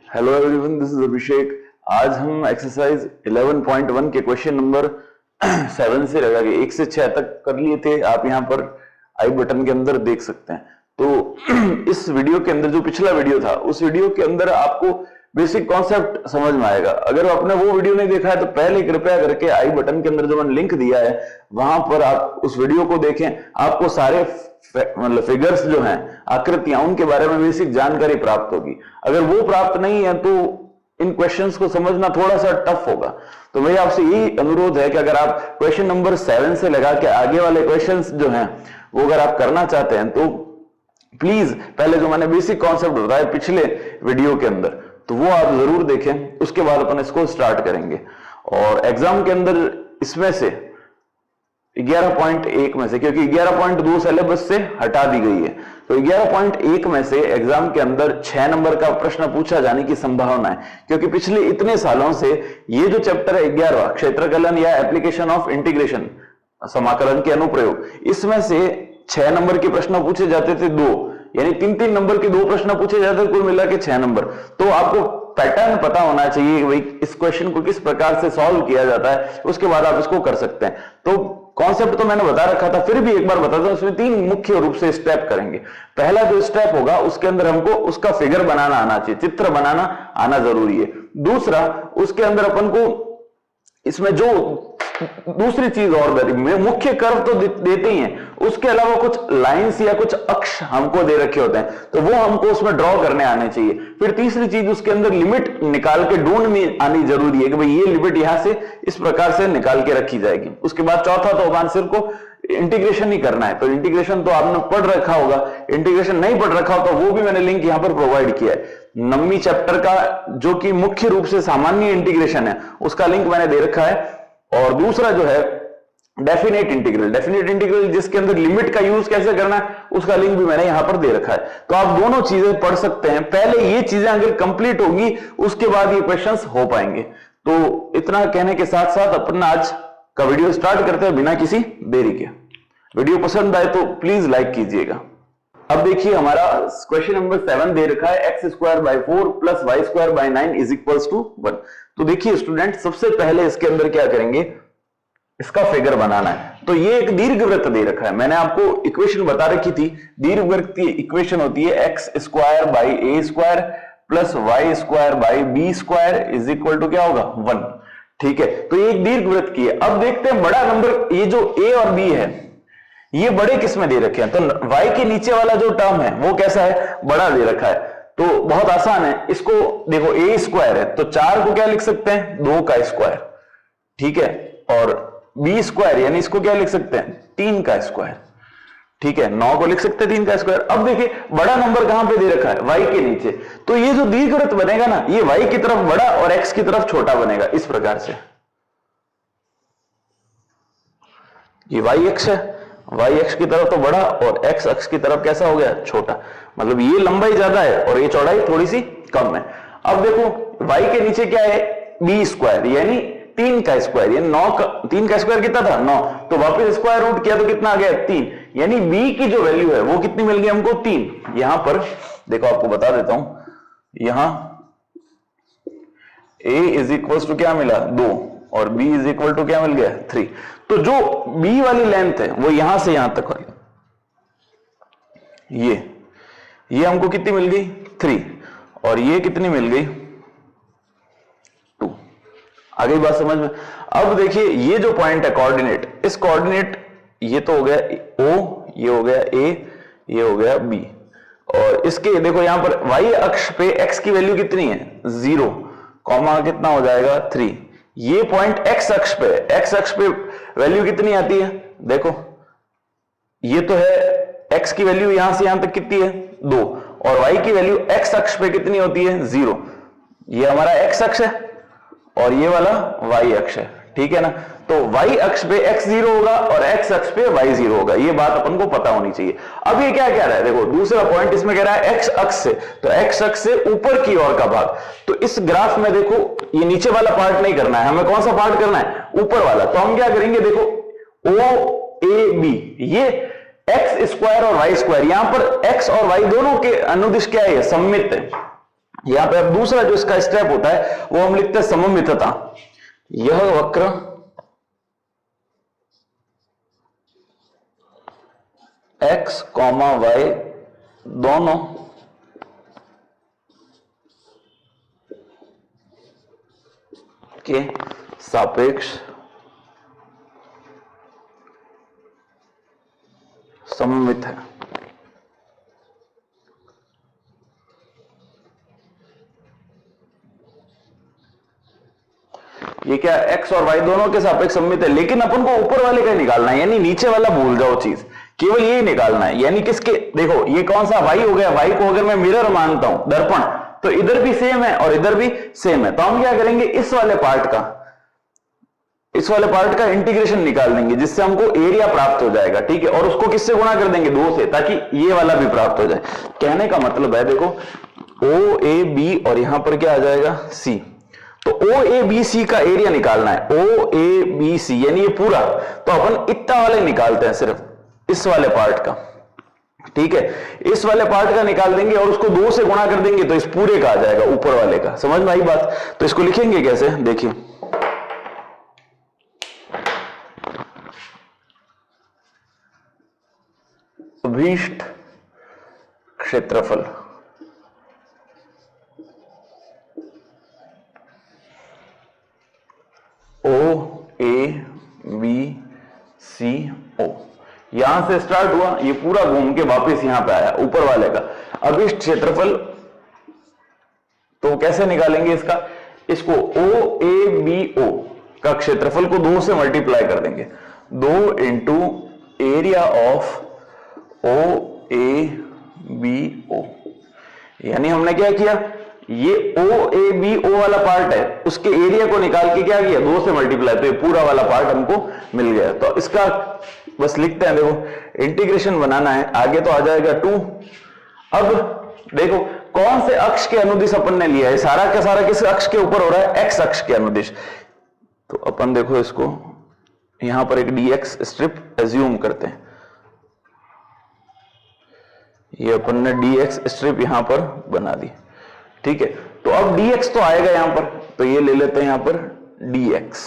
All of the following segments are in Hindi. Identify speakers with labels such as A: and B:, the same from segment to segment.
A: हेलो एवरीवन, दिस इज अभिषेक। आज हम एक्सरसाइज 11.1 के क्वेश्चन नंबर 7 से लगा के 1 से 6 तक कर लिए थे। आप यहाँ पर आई बटन के अंदर देख सकते हैं। तो इस वीडियो के अंदर जो पिछला वीडियो था, उस वीडियो के अंदर आपको बेसिक कॉन्सेप्ट समझ में आएगा। अगर आपने वो वीडियो नहीं देखा है तो पहले कृपया करके आई बटन के अंदर जो मैंने लिंक दिया है वहां पर आप उस वीडियो को देखें। आपको सारे मतलब फिगर्स जो हैं, आकृतियां, उनके बारे में बेसिक जानकारी प्राप्त होगी। अगर वो प्राप्त नहीं है तो इन क्वेश्चंस को समझना थोड़ा सा टफ होगा। तो मेरी आपसे यही अनुरोध है कि अगर आप क्वेश्चन नंबर 7 से लगा के आगे वाले क्वेश्चंस जो हैं वो अगर आप करना चाहते हैं तो प्लीज पहले जो मैंने बेसिक कॉन्सेप्ट बताया पिछले वीडियो के अंदर, तो वो आप जरूर देखें। उसके बाद अपन इसको स्टार्ट करेंगे। और एग्जाम के अंदर इसमें से 11.1 में से, क्योंकि 11.2 सिलेबस से हटा दी गई है, तो 11.1 में से एग्जाम के अंदर 6 नंबर का प्रश्न पूछा जाने की संभावना है। क्योंकि पिछले इतने सालों से ये जो चैप्टर है 11वां, क्षेत्रकलन या एप्लीकेशन ऑफ इंटीग्रेशन, समाकलन के अनुप्रयोग, इसमें से 6 नंबर के प्रश्न पूछे जाते थे, 2 यानी 3-3 नंबर के 2 प्रश्न पूछे जाते थे, कुल मिला के 6 नंबर। तो आपको पैटर्न पता होना चाहिए भाई इस क्वेश्चन को किस प्रकार से सॉल्व किया जाता है, उसके बाद आप इसको कर सकते हैं। तो कॉन्सेप्ट तो मैंने बता रखा था, फिर भी एक बार बताता हूं। इसमें 3 मुख्य रूप से स्टेप करेंगे। पहला जो स्टेप होगा उसके अंदर हमको उसका फिगर बनाना आना चाहिए, चित्र बनाना आना जरूरी है। दूसरा, उसके अंदर अपन को इसमें जो दूसरी चीज और मुख्य कर्व तो देते ही हैं, उसके अलावा कुछ लाइंस या कुछ अक्ष हमको दे रखे होते हैं, तो वो हमको उसमें ड्रॉ करने आने चाहिए। फिर तीसरी चीज, उसके अंदर लिमिट निकाल के ढूंढनी आनी जरूरी है कि भाई ये लिमिट यहां से इस प्रकार से निकाल के रखी जाएगी। उसके बाद चौथा तो अपन सिर्फ को इंटीग्रेशन ही करना है। तो इंटीग्रेशन तो आपने पढ़ रखा होगा, इंटीग्रेशन नहीं पढ़ रखा हो तो वो भी मैंने लिंक यहां पर प्रोवाइड किया है। 9वीं चैप्टर का जो कि मुख्य रूप से सामान्य इंटीग्रेशन है, उसका लिंक मैंने दे रखा है। और दूसरा जो है डेफिनेट इंटीग्रल जिसके अंदर लिमिट का यूज कैसे करना है, उसका लिंक भी मैंने यहां पर दे रखा है। तो आप दोनों चीजें पढ़ सकते हैं। पहले ये चीजें अगर कंप्लीट होगी उसके बाद ये क्वेश्चंस हो पाएंगे। तो इतना कहने के साथ साथ अपन आज का वीडियो स्टार्ट करते हैं बिना किसी देरी के। वीडियो पसंद आए तो प्लीज लाइक कीजिएगा। अब देखिए हमारा क्वेश्चन नंबर 7 दे रखा है x²/4 + y²/9 = 1। तो देखिए स्टूडेंट, सबसे पहले इसके अंदर क्या करेंगे, इसका फिगर बनाना है। तो ये एक दीर्घवृत्त दे रखा है, मैंने आपको इक्वेशन बता रखी थी। दीर्घवृत्त की इक्वेशन होती है x²/a² + y²/b² = क्या होगा, 1। ठीक है, तो ये एक दीर्घवृत्त की है। अब देखते हैं बड़ा नंबर, ये जो a और b है ये बड़े किस में दे रखे हैं। तो y के नीचे वाला जो टर्म है वो कैसा है, बड़ा दे रखा है। तो बहुत आसान है, इसको देखो a² है तो 4 को क्या लिख सकते हैं, 2 का स्क्वायर। ठीक है, और b² यानी इसको क्या लिख सकते हैं, 3 का स्क्वायर। ठीक है, 9 को लिख सकते हैं 3 का स्क्वायर। अब देखिए बड़ा नंबर कहां पे दे रखा है, y के नीचे। तो ये जो दीर्घवृत्त बनेगा ना, ये y की तरफ बड़ा और x की तरफ छोटा बनेगा इस प्रकार से। ये y अक्ष है, y अक्ष की तरफ तो बड़ा और x अक्ष की तरफ कैसा हो गया, छोटा। मतलब ये लंबाई ज्यादा है और ये चौड़ाई थोड़ी सी कम है। अब देखो y के नीचे क्या है, b² यानी 3 का स्क्वायर, यानी 9 का 3 का स्क्वायर कितना था, 9। तो वापस स्क्वायर रूट किया तो कितना आ गया, 3। यानी b की जो वैल्यू है वो कितनी मिल गई हमको, 3। यहां पर देखो आपको बता देता हूं, यहां a = क्या मिला, 2 और b = क्या मिल गया, 3। तो जो b वाली लेंथ है वो यहां से यहां तक वाली, ये हमको कितनी मिल गई, 3। और ये कितनी मिल गई, 2। आ गई बात समझ में। अब देखिए ये जो पॉइंट है कोऑर्डिनेट, इस कोऑर्डिनेट, ये तो हो गया o, ये हो गया a, ये हो गया b। और इसके देखो यहां पर y अक्ष पे x की वैल्यू कितनी है, 0, कॉमा कितना हो जाएगा, 3। ये पॉइंट x अक्ष पे वैल्यू कितनी आती है, देखो ये तो है x की वैल्यू यहां से यहां तक कितनी है, 2, और y की वैल्यू x अक्ष पे कितनी होती है, 0। ये हमारा x अक्ष है और ये वाला y अक्ष है। ठीक है ना, तो y अक्ष पे x 0 होगा और x अक्ष पे y 0 होगा। ये बात अपन को पता होनी चाहिए। अब ये क्या कह रहा है, देखो दूसरा पॉइंट इसमें कह रहा है x अक्ष से, तो x अक्ष से ऊपर की ओर का भाग। तो इस ग्राफ में देखो ये नीचे वाला पार्ट नहीं करना है, हमें कौन सा पार्ट करना है, ऊपर वाला। तो हम क्या करेंगे, देखो OAB, ये x² और y², यहां पर x और y दोनों के अनुदिश क्या है, सममित है। यहां पे अब दूसरा जो इसका स्टेप होता है वो हम लिखते हैं सममितता। यह वक्र x, y दोनों के सापेक्ष सममित है। ये क्या x और y दोनों के सापेक्ष सममित है, लेकिन अपन को ऊपर वाले का निकालना है, यानी नीचे वाला भूल जाओ चीज, केवल ये निकालना है। यानी किसके, देखो ये कौन सा y हो गया, y को अगर मैं मिरर मानता हूं दर्पण, तो इधर भी सेम है और इधर भी सेम है, तो हम क्या करेंगे, इस वाले पार्ट का इंटीग्रेशन निकाल देंगे, जिससे हमको एरिया प्राप्त हो जाएगा। ठीक है, और उसको किससे गुणा कर देंगे, 2 से, ताकि ये वाला भी प्राप्त हो जाए। कहने का मतलब है देखो OAB और यहां पर क्या आ जाएगा C, तो OABC का एरिया निकालना है, OABC यानी ये पूरा, तो अपन इतना वाले निकालते हैं, सिर्फ इस वाले पार्ट का। ठीक है, इस वाले पार्ट का निकाल देंगे और उसको 2 से गुणा कर देंगे, तो इस पूरे का आ जाएगा, ऊपर वाले का। समझ में आई बात? तो इसको लिखेंगे कैसे, देखिए अभीष्ट क्षेत्रफल OABCO, यहां से स्टार्ट हुआ, ये पूरा घूम के वापस यहां पे आया, ऊपर वाले का अभीष्ट क्षेत्रफल। तो कैसे निकालेंगे इसको OABO का क्षेत्रफल को 2 से मल्टीप्लाई कर देंगे, 2 इंटू एरिया ऑफ OABO। यानी हमने क्या किया, ये OABO वाला पार्ट है, उसके एरिया को निकाल के क्या किया, 2 से मल्टीप्लाई, तो ये पूरा वाला पार्ट हमको मिल गया। तो इसका बस लिखते हैं, देखो इंटीग्रेशन बनाना है, आगे तो आ जाएगा 2। अब देखो कौन से अक्ष के अनुदिश अपन ने लिया है, सारा का सारा किस अक्ष के ऊपर हो रहा है, x अक्ष के अनुदिश। तो अपन देखो इसको यहां पर एक dx स्ट्रिप एज्यूम करते हैं, ये अपन ने dx स्ट्रिप यहां पर बना दी। ठीक है, तो अब dx तो आएगा यहां पर, तो ये ले लेते हैं यहां पर dx।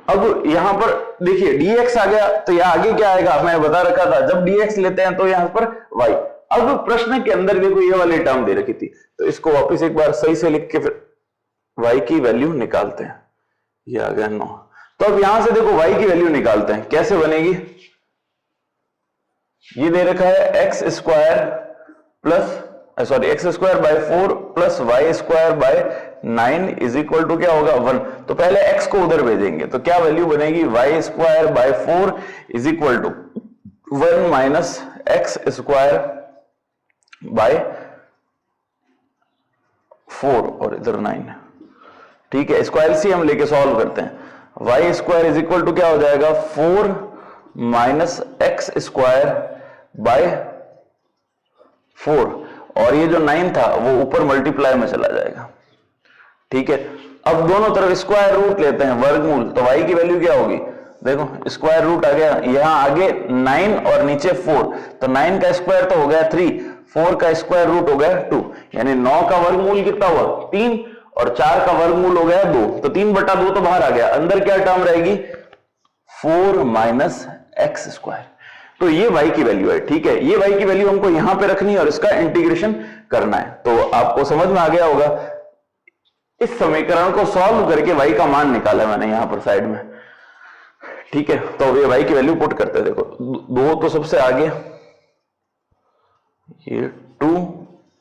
A: अब यहां पर देखिए dx आ गया, तो यहां आगे क्या आएगा, मैं बता रखा था, जब dx लेते हैं तो यहां पर y। अब प्रश्न के अंदर देखो ये वाली टर्म दे रखी थी, तो इसको वापस एक बार सही से लिख के फिर y की वैल्यू निकालते हैं, ये आ गया 9। तो अब यहां से देखो y की वैल्यू निकालते हैं, कैसे बनेगी, ये दे रखा है x square by 4 plus y square by 9 is equal to क्या होगा 1। तो पहले x को उधर भेजेंगे, तो क्या वैल्यू बनेगी, y square by 4 is equal to 1 minus x square by 4 और इधर 9। ठीक है, इसको एलसीएम लेके सॉल्व करते हैं, y square is equal to क्या हो जाएगा 4 माइनस x स्क्वायर बाय 4, और ये जो 9 था वो ऊपर मल्टीप्लाई में चला जाएगा। ठीक है, अब दोनों तरफ स्क्वायर रूट लेते हैं, वर्गमूल, तो y की वैल्यू क्या होगी, देखो स्क्वायर रूट आ गया, यहां आगे 9 और नीचे 4, तो 9 का स्क्वायर तो हो गया 3, 4 का स्क्वायर रूट हो गया 2, यानी 9 का वर्गमूल कितना हुआ 3 और 4 का वर्गमूल हो गया 2, तो 3/2 तो बाहर आ गया, अंदर क्या टर्म रहेगी 4 माइनस x स्क्वायर। तो ये y की वैल्यू है। ठीक है, ये y की वैल्यू हमको यहां पे रखनी है और इसका इंटीग्रेशन करना है। तो आपको समझ में आ गया होगा, इस समीकरण को सॉल्व करके y का मान निकाला मैंने यहां पर साइड में। ठीक है, तो ये y की वैल्यू पुट करते हैं, देखो 2 तो सबसे आगे, ये 2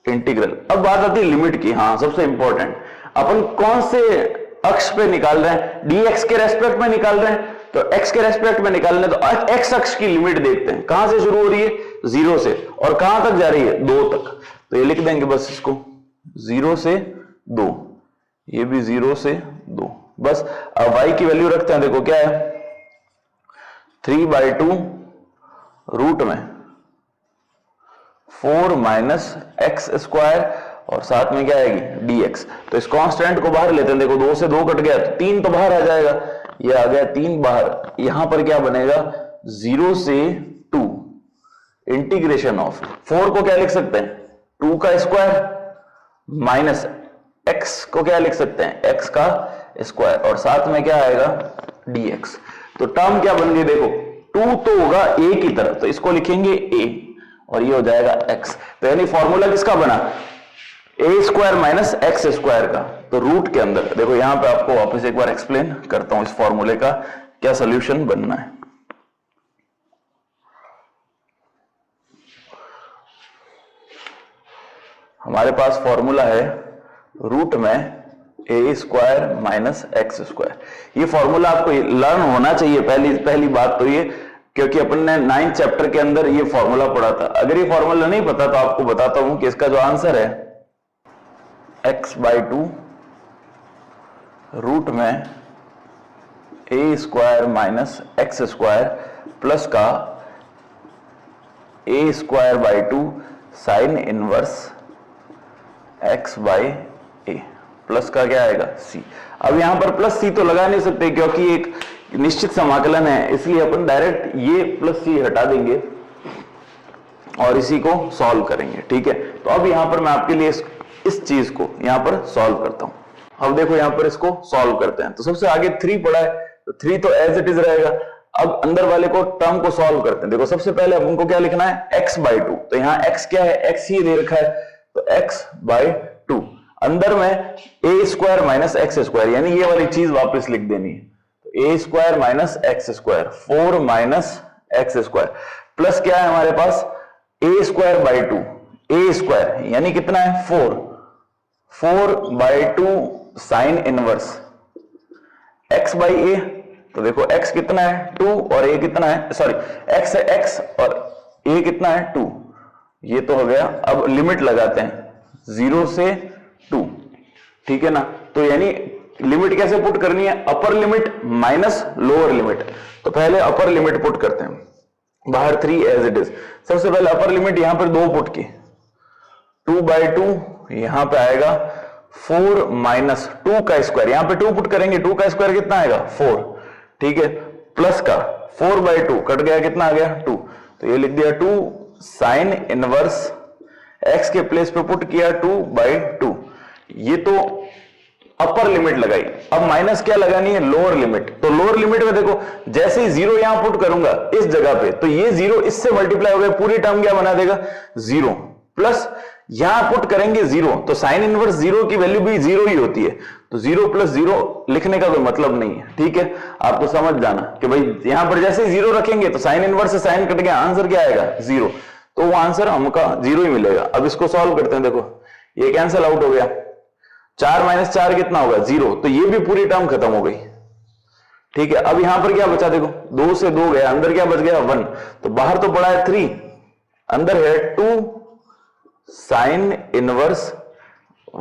A: इंटीग्रल। अब बात आती है लिमिट की, हाँ सबसे इंपॉर्टेंट, अपन कौन से अक्ष पे निकाल रहे हैं, dx के रेस्पेक्ट में निकाल रहे हैं, तो x के रेस्पेक्ट में निकालने, तो x अक्ष की लिमिट देखते हैं, कहां से शुरू हो रही है 0 से, और कहां तक जा रही है 2 तक। तो ये लिख देंगे बस इसको 0 से 2, ये भी 0 से 2, बस। अब y की वैल्यू रखते हैं, देखो क्या है 3/2 रूट में 4 माइनस x स्क्वायर, और साथ में क्या आएगी dx। तो इस कांस्टेंट को बाहर लेते हैं, देखो 2 से 2 कट गया, तो 3 तो बाहर आ जाएगा, ये आ गया 3 बाहर। यहां पर क्या बनेगा 0 से 2 इंटीग्रेशन ऑफ 4 को क्या लिख सकते हैं 2 का स्क्वायर माइनस x को क्या लिख सकते हैं, x का स्क्वायर, और साथ में क्या आएगा dx। तो टर्म क्या बन गई देखो, 2 तो होगा a की तरफ, तो इसको लिखेंगे a और ये हो जाएगा x। तो यानी फॉर्मूला किसका बना, a square minus X square का। तो रूट के अंदर देखो, यहां पे आपको वापस एक बार एक्सप्लेन करता हूं इस फॉर्मूले का क्या सोल्यूशन बनना है। हमारे पास फॉर्मूला है रूट में A square minus X square. ये फॉर्मूला आपको लर्न होना चाहिए, पहली बात तो ये, क्योंकि अपन ने 9th चैप्टर के अंदर ये फॉर्मूला पढ़ा था। अगर ये फॉर्मूला नहीं पता तो आपको बताता हूं कि इसका जो आंसर है x/2 रूट में A square minus X square plus का A square by 2 sine inverse x by A plus का क्या आएगा c। अब यहां पर प्लस c तो लगा नहीं सकते क्योंकि एक निश्चित समाकलन है, इसलिए अपन डायरेक्ट ये प्लस c हटा देंगे और इसी को सॉल्व करेंगे। ठीक है, तो अब यहां पर मैं आपके लिए इस चीज को यहां पर सॉल्व करता हूं। अब देखो यहां पर इसको सॉल्व करते हैं। तो सबसे आगे 3 पड़ा है, तो 3 तो एज इट इज रहेगा। अब अंदर वाले को टर्म को सॉल्व करते हैं। देखो सबसे पहले अब उनको क्या लिखना है, x/2। तो यहाँ x क्या है, x ही दे रखा है, तो x/2 अंदर में A square minus X square, यानी ये वाली चीज वापस लिख देनी है। तो A square minus X square 4 minus X square plus क्या है हमारे पास A square by 2, A square यानी कितना है 4/2 sine inverse x by A. तो देखो x कितना है 2 और a कितना है, सॉरी x है x और a कितना है 2, ये तो हो गया। अब लिमिट लगाते हैं 0 से 2, ठीक है ना। तो यानी लिमिट कैसे पुट करनी है, अपर लिमिट माइनस लोअर लिमिट। तो पहले अपर लिमिट पुट करते हैं, बाहर 3 एज इट इज। सबसे पहले अपर लिमिट यहां पर 2 पुट की, 2/2 यहां पे आएगा 4 माइनस 2 का स्क्वायर, यहां पे 2 पुट करेंगे, 2 का स्क्वायर कितना आएगा 4, ठीक है, प्लस का 4/2 कट गया, कितना आ गया 2। तो ये लिख दिया 2 साइन इनवर्स x के प्लेस पे पुट किया 2/2। ये तो अपर लिमिट लगाई। अब माइनस क्या लगानी है, लोअर लिमिट। तो लोअर लिमिट में देखो जैसे ही 0 यहां पुट करूंगा इस जगह पे, तो ये 0 इससे मल्टीप्लाई हो गया, पूरी टर्म क्या बना देगा 0, प्लस यहां पुट करेंगे 0, तो साइन इनवर्स 0 की वैल्यू भी 0 ही होती है। तो 0 + 0 लिखने का कोई मतलब नहीं है, ठीक है। आप तो समझ जाना कि भाई यहां पर जैसे ही 0 रखेंगे तो साइन इनवर्स से साइन कट गया, आंसर क्या आएगा 0, तो वो आंसर हमका 0 ही मिलेगा। अब इसको सॉल्व करते हैं। देखो ये कैंसिल आउट हो गया, 4 - 4 कितना होगा 0, तो ये भी पूरी टर्म खत्म हो गई, ठीक है। अब यहां पर क्या बचा, देखो 2 से 2 गया, अंदर क्या बच गया 1, तो बाहर तो पड़ा है 3, अंदर है 2 साइन इनवर्स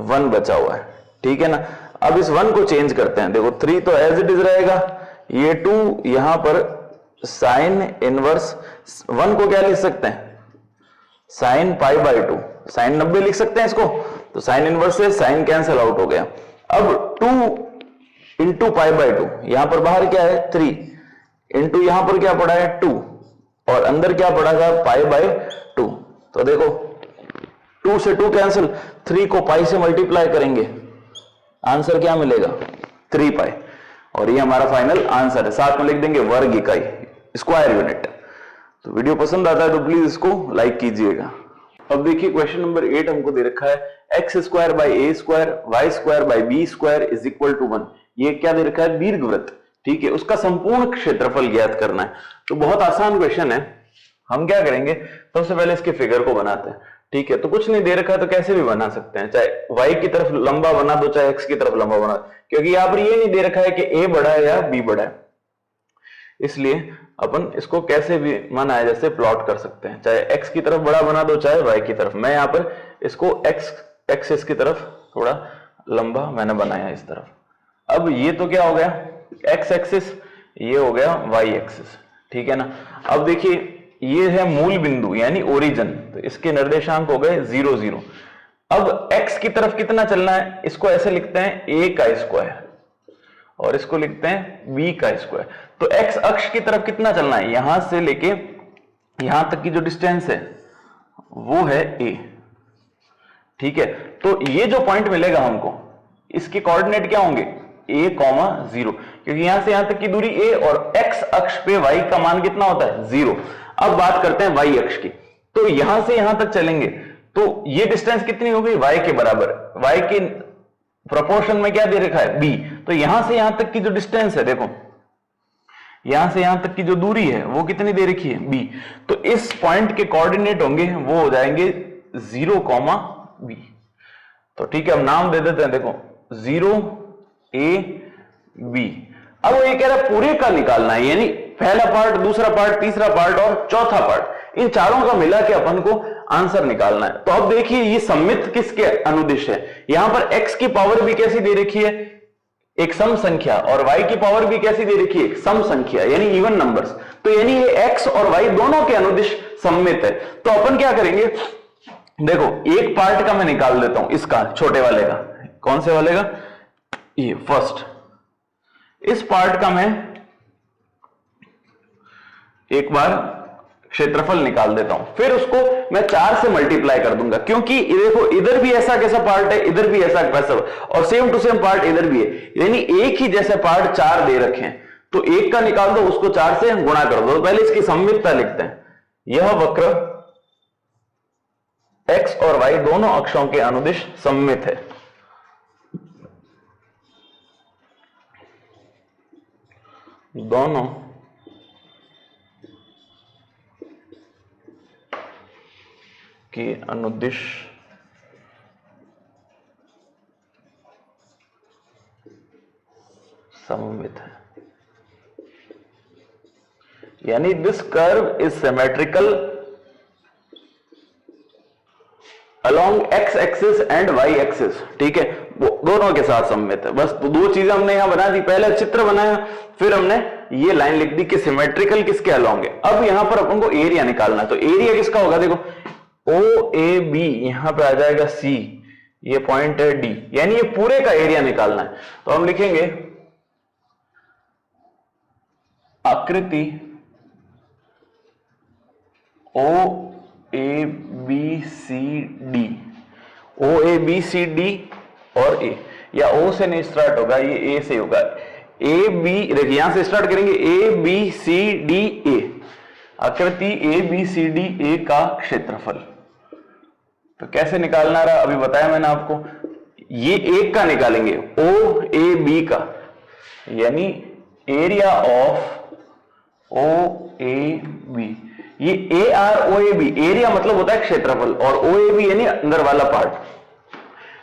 A: 1 बचा हुआ है, ठीक है ना। अब इस 1 को चेंज करते हैं। देखो 3 तो एज इट इज रहेगा, ये 2 यहां पर साइन इनवर्स 1 को क्या लिख सकते हैं, साइन π/2, साइन 90 लिख सकते हैं इसको। तो साइन इनवर्स से साइन कैंसिल आउट हो गया। अब 2 × π/2, यहां पर बाहर क्या है 3, इंटू यहां पर क्या पड़ा है 2 और अंदर क्या पड़ा था π/2। तो देखो 2 से 2 कैंसिल, 3 को पाई से मल्टीप्लाई करेंगे, आंसर क्या मिलेगा 3π, और ये हमारा फाइनल आंसर है। साथ में लिख देंगे वर्ग इकाई, स्क्वायर यूनिट। तो वीडियो पसंद आता है तो प्लीज इसको लाइक कीजिएगा। अब देखिए क्वेश्चन नंबर 8 हमको दे रखा है x² / a² y² / b² = 1। ये क्या दे रखा है, दीर्घवृत्त, ठीक है, उसका संपूर्ण क्षेत्रफल ज्ञात करना है। तो बहुत आसान क्वेश्चन है। हम क्या करेंगे, सबसे पहले इसके फिगर को बनाते हैं, ठीक है। तो कुछ नहीं दे रखा है तो कैसे भी बना सकते हैं, चाहे y की तरफ लंबा बना दो चाहे x की तरफ लंबा बना दो, क्योंकि यहां पर ये नहीं दे रखा है कि a बड़ा है या b बड़ा है, इसलिए अपन इसको कैसे भी मन आए जैसे प्लॉट कर सकते हैं, चाहे x की तरफ बड़ा बना दो चाहे y की तरफ। मैं यहाँ पर इसको x एक्सिस की तरफ थोड़ा लंबा मैंने बनाया इस तरफ। अब ये तो क्या हो गया x एक्सिस, ये हो गया y एक्सिस, ठीक है ना। अब देखिए ये है मूल बिंदु यानी ओरिजिन, तो इसके निर्देशांक हो गए 0 0। अब x की तरफ कितना चलना है, इसको ऐसे लिखते हैं a² और इसको लिखते हैं b²। तो x अक्ष की तरफ कितना चलना है, यहां से लेके यहां तक की जो डिस्टेंस है वो है a, ठीक है। तो ये जो पॉइंट मिलेगा हमको, इसके कोऑर्डिनेट क्या होंगे, a, 0, क्योंकि यहां से यहां तक की दूरी a और x अक्ष पे y का मान कितना होता है, 0। अब बात करते हैं y अक्ष की, तो यहां से यहां तक चलेंगे तो ये डिस्टेंस कितनी हो गई, y के बराबर। y के प्रोपोर्शन में क्या दे रखा है, b। तो यहां से यहां तक की जो डिस्टेंस है, देखो यहां से यहां तक की जो दूरी है वो कितनी दे रखी है, b। तो इस पॉइंट के कोऑर्डिनेट होंगे वो हो जाएंगे 0, b। तो ठीक है, हम नाम दे देते हैं, देखो 0 a b। अब वो ये कह रहा है पूरे का निकालना है, यानी पहला पार्ट, दूसरा पार्ट, तीसरा पार्ट और चौथा पार्ट, इन चारों का मिला के अपन को आंसर निकालना है। तो अब देखिए ये सममित किसके अनुदिश है, यहां पर x की पावर भी कैसी दे रखी है, एक सम संख्या, और y की पावर भी कैसी दे रखी है, एक सम संख्या, यानी इवन नंबर्स। तो यानी ये x और y दोनों के अनुदिश सममित है। तो अपन क्या करेंगे, देखो एक पार्ट का मैं निकाल देता हूं, इसका छोटे वाले का, कौन से वाले का, ये फर्स्ट, इस पार्ट का मैं एक बार क्षेत्रफल निकाल देता हूं, फिर उसको मैं 4 से मल्टीप्लाई कर दूंगा, क्योंकि देखो इधर भी ऐसा कैसा पार्ट है, इधर भी ऐसा कैसा, और सेम टू सेम पार्ट इधर भी है, यानी एक ही जैसे पार्ट 4 दे रखे हैं। तो एक का निकाल दो, उसको 4 से गुणा कर दो। पहले इसकी सममितता लिखते हैं, यह वक्र x और y दोनों अक्षों के अनुदिश सममित है। दोनों के अनुदिश सममित है, यानी this curve is symmetrical along x axis and y axis. ठीक है, दोनों के साथ सममित है। बस तो दो चीजें हमने यहां बना दी, पहले चित्र बनाया, फिर हमने ये लाइन लिख दी कि सिमेट्रिकल किसके अलोंग है। अब यहां पर अपन को एरिया निकालना है, तो एरिया किसका होगा, देखो OAB यहां पे आ जाएगा C, ये पॉइंट है D, यानी ये पूरे का एरिया निकालना है। तो हम लिखेंगे आकृति OABCD, OABCD और A, या O से नहीं स्टार्ट होगा, ये A से होगा। AB देखिए यहां से स्टार्ट करेंगे, ABCDA, आकृति ABCDA का क्षेत्रफल। तो कैसे निकालना रहा, अभी बताया मैंने आपको, ये एक का निकालेंगे OAB का, यानी एरिया ऑफ OAB। ये AROAB, एरिया मतलब होता है क्षेत्रफल, और OAB यानी अंदर वाला पार्ट।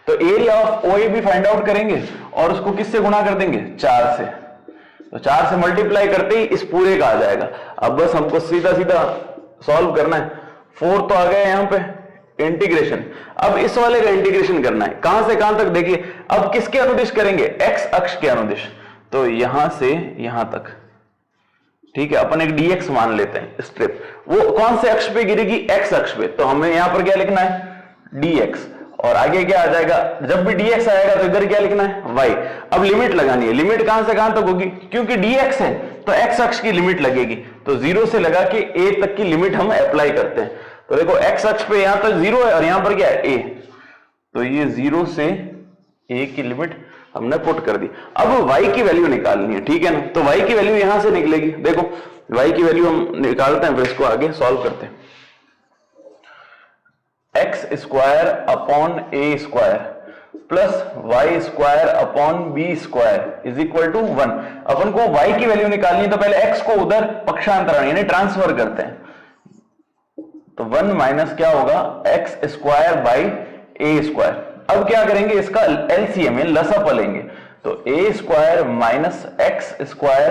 A: तो area of OAB find out करेंगे और उसको किससे गुणा कर देंगे, 4 से। तो 4 से मल्टीप्लाई करते ही इस पूरे का आ जाएगा। अब बस हमको सीधा सीधा सॉल्व करना है। 4 तो आ गया यहां पे, इंटीग्रेशन। अब इस वाले का इंटीग्रेशन करना है, कहां से कहां तक, देखिए अब किसके अनुदिश करेंगे, x अक्ष के अनुदिश। तो यहां से यहां तक, ठीक है, अपन एक dx मान लेते हैं स्ट्रिप, वो कौन से अक्ष पे गिरेगी, x अक्ष पे। तो हमें यहां पर क्या लिखना है, dx, और आगे क्या आ जाएगा, जब भी dx आएगा तो इधर क्या लिखना है, y। अब लिमिट लगानी है, लिमिट कहां से कहां तक होगी, क्योंकि dx है तो x अक्ष की लिमिट लगेगी, तो 0 से लगा के a तक की लिमिट हम अप्लाई करते हैं। तो देखो x अक्ष पे यहां तक 0 है और यहां पर क्या है, a, तो ये 0 से a की लिमिट हमने पुट कर दी। अब y की वैल्यू निकालनी है, ठीक है ना। तो y की वैल्यू यहां से निकलेगी, देखो y की वैल्यू हम निकालते हैं, फिर इसको आगे सॉल्व करते हैं। x square upon a square plus y square upon b square is equal to 1। अपन को y की वैल्यू निकालनी है, तो पहले x को उधर पक्षांतरण यानी ट्रांसफर करते हैं। तो 1 माइनस क्या होगा, x square by a square. अब क्या करेंगे, इसका एलसीएम लसअप लेंगे, तो a square minus X square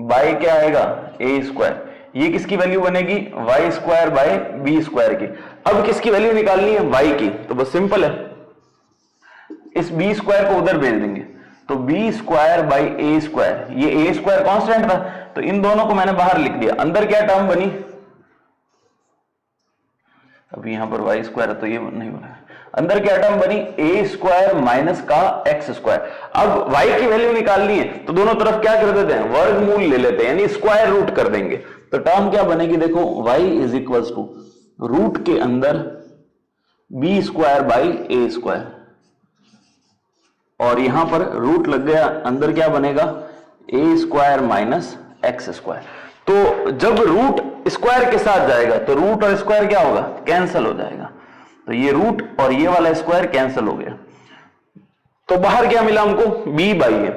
A: by क्या आएगा, a स्क्वायर। ये किसकी वैल्यू बनेगी, y square by B square की। अब किसकी वैल्यू निकालनी है, y की। तो बस सिंपल है, इस b स्क्वायर को उधर भेज देंगे, तो b square by a square, ये a स्क्वायर कांस्टेंट था, तो इन दोनों को मैंने बाहर लिख दिया। अंदर क्या टर्म बनी, अभी यहां पर y स्क्वायर है तो ये नहीं बना, अंदर क्या टर्म बनी, a स्क्वायर माइनस का x स्क्वायर। अब y की वैल्यू निकालनी है, तो दोनों तरफ क्या कर देते हैं, वर्गमूल ले लेते हैं, यानी स्क्वायर रूट कर देंगे। तो टर्म क्या बनेगी, देखो y is equal to root के अंदर B square by A square, और यहां पर रूट लग गया, अंदर क्या बनेगा A square minus X square. तो जब रूट स्क्वायर के साथ जाएगा तो रूट और स्क्वायर क्या होगा, कैंसिल हो जाएगा। तो ये रूट और ये वाला स्क्वायर कैंसिल हो गया। तो बाहर क्या मिला हमको, b by A.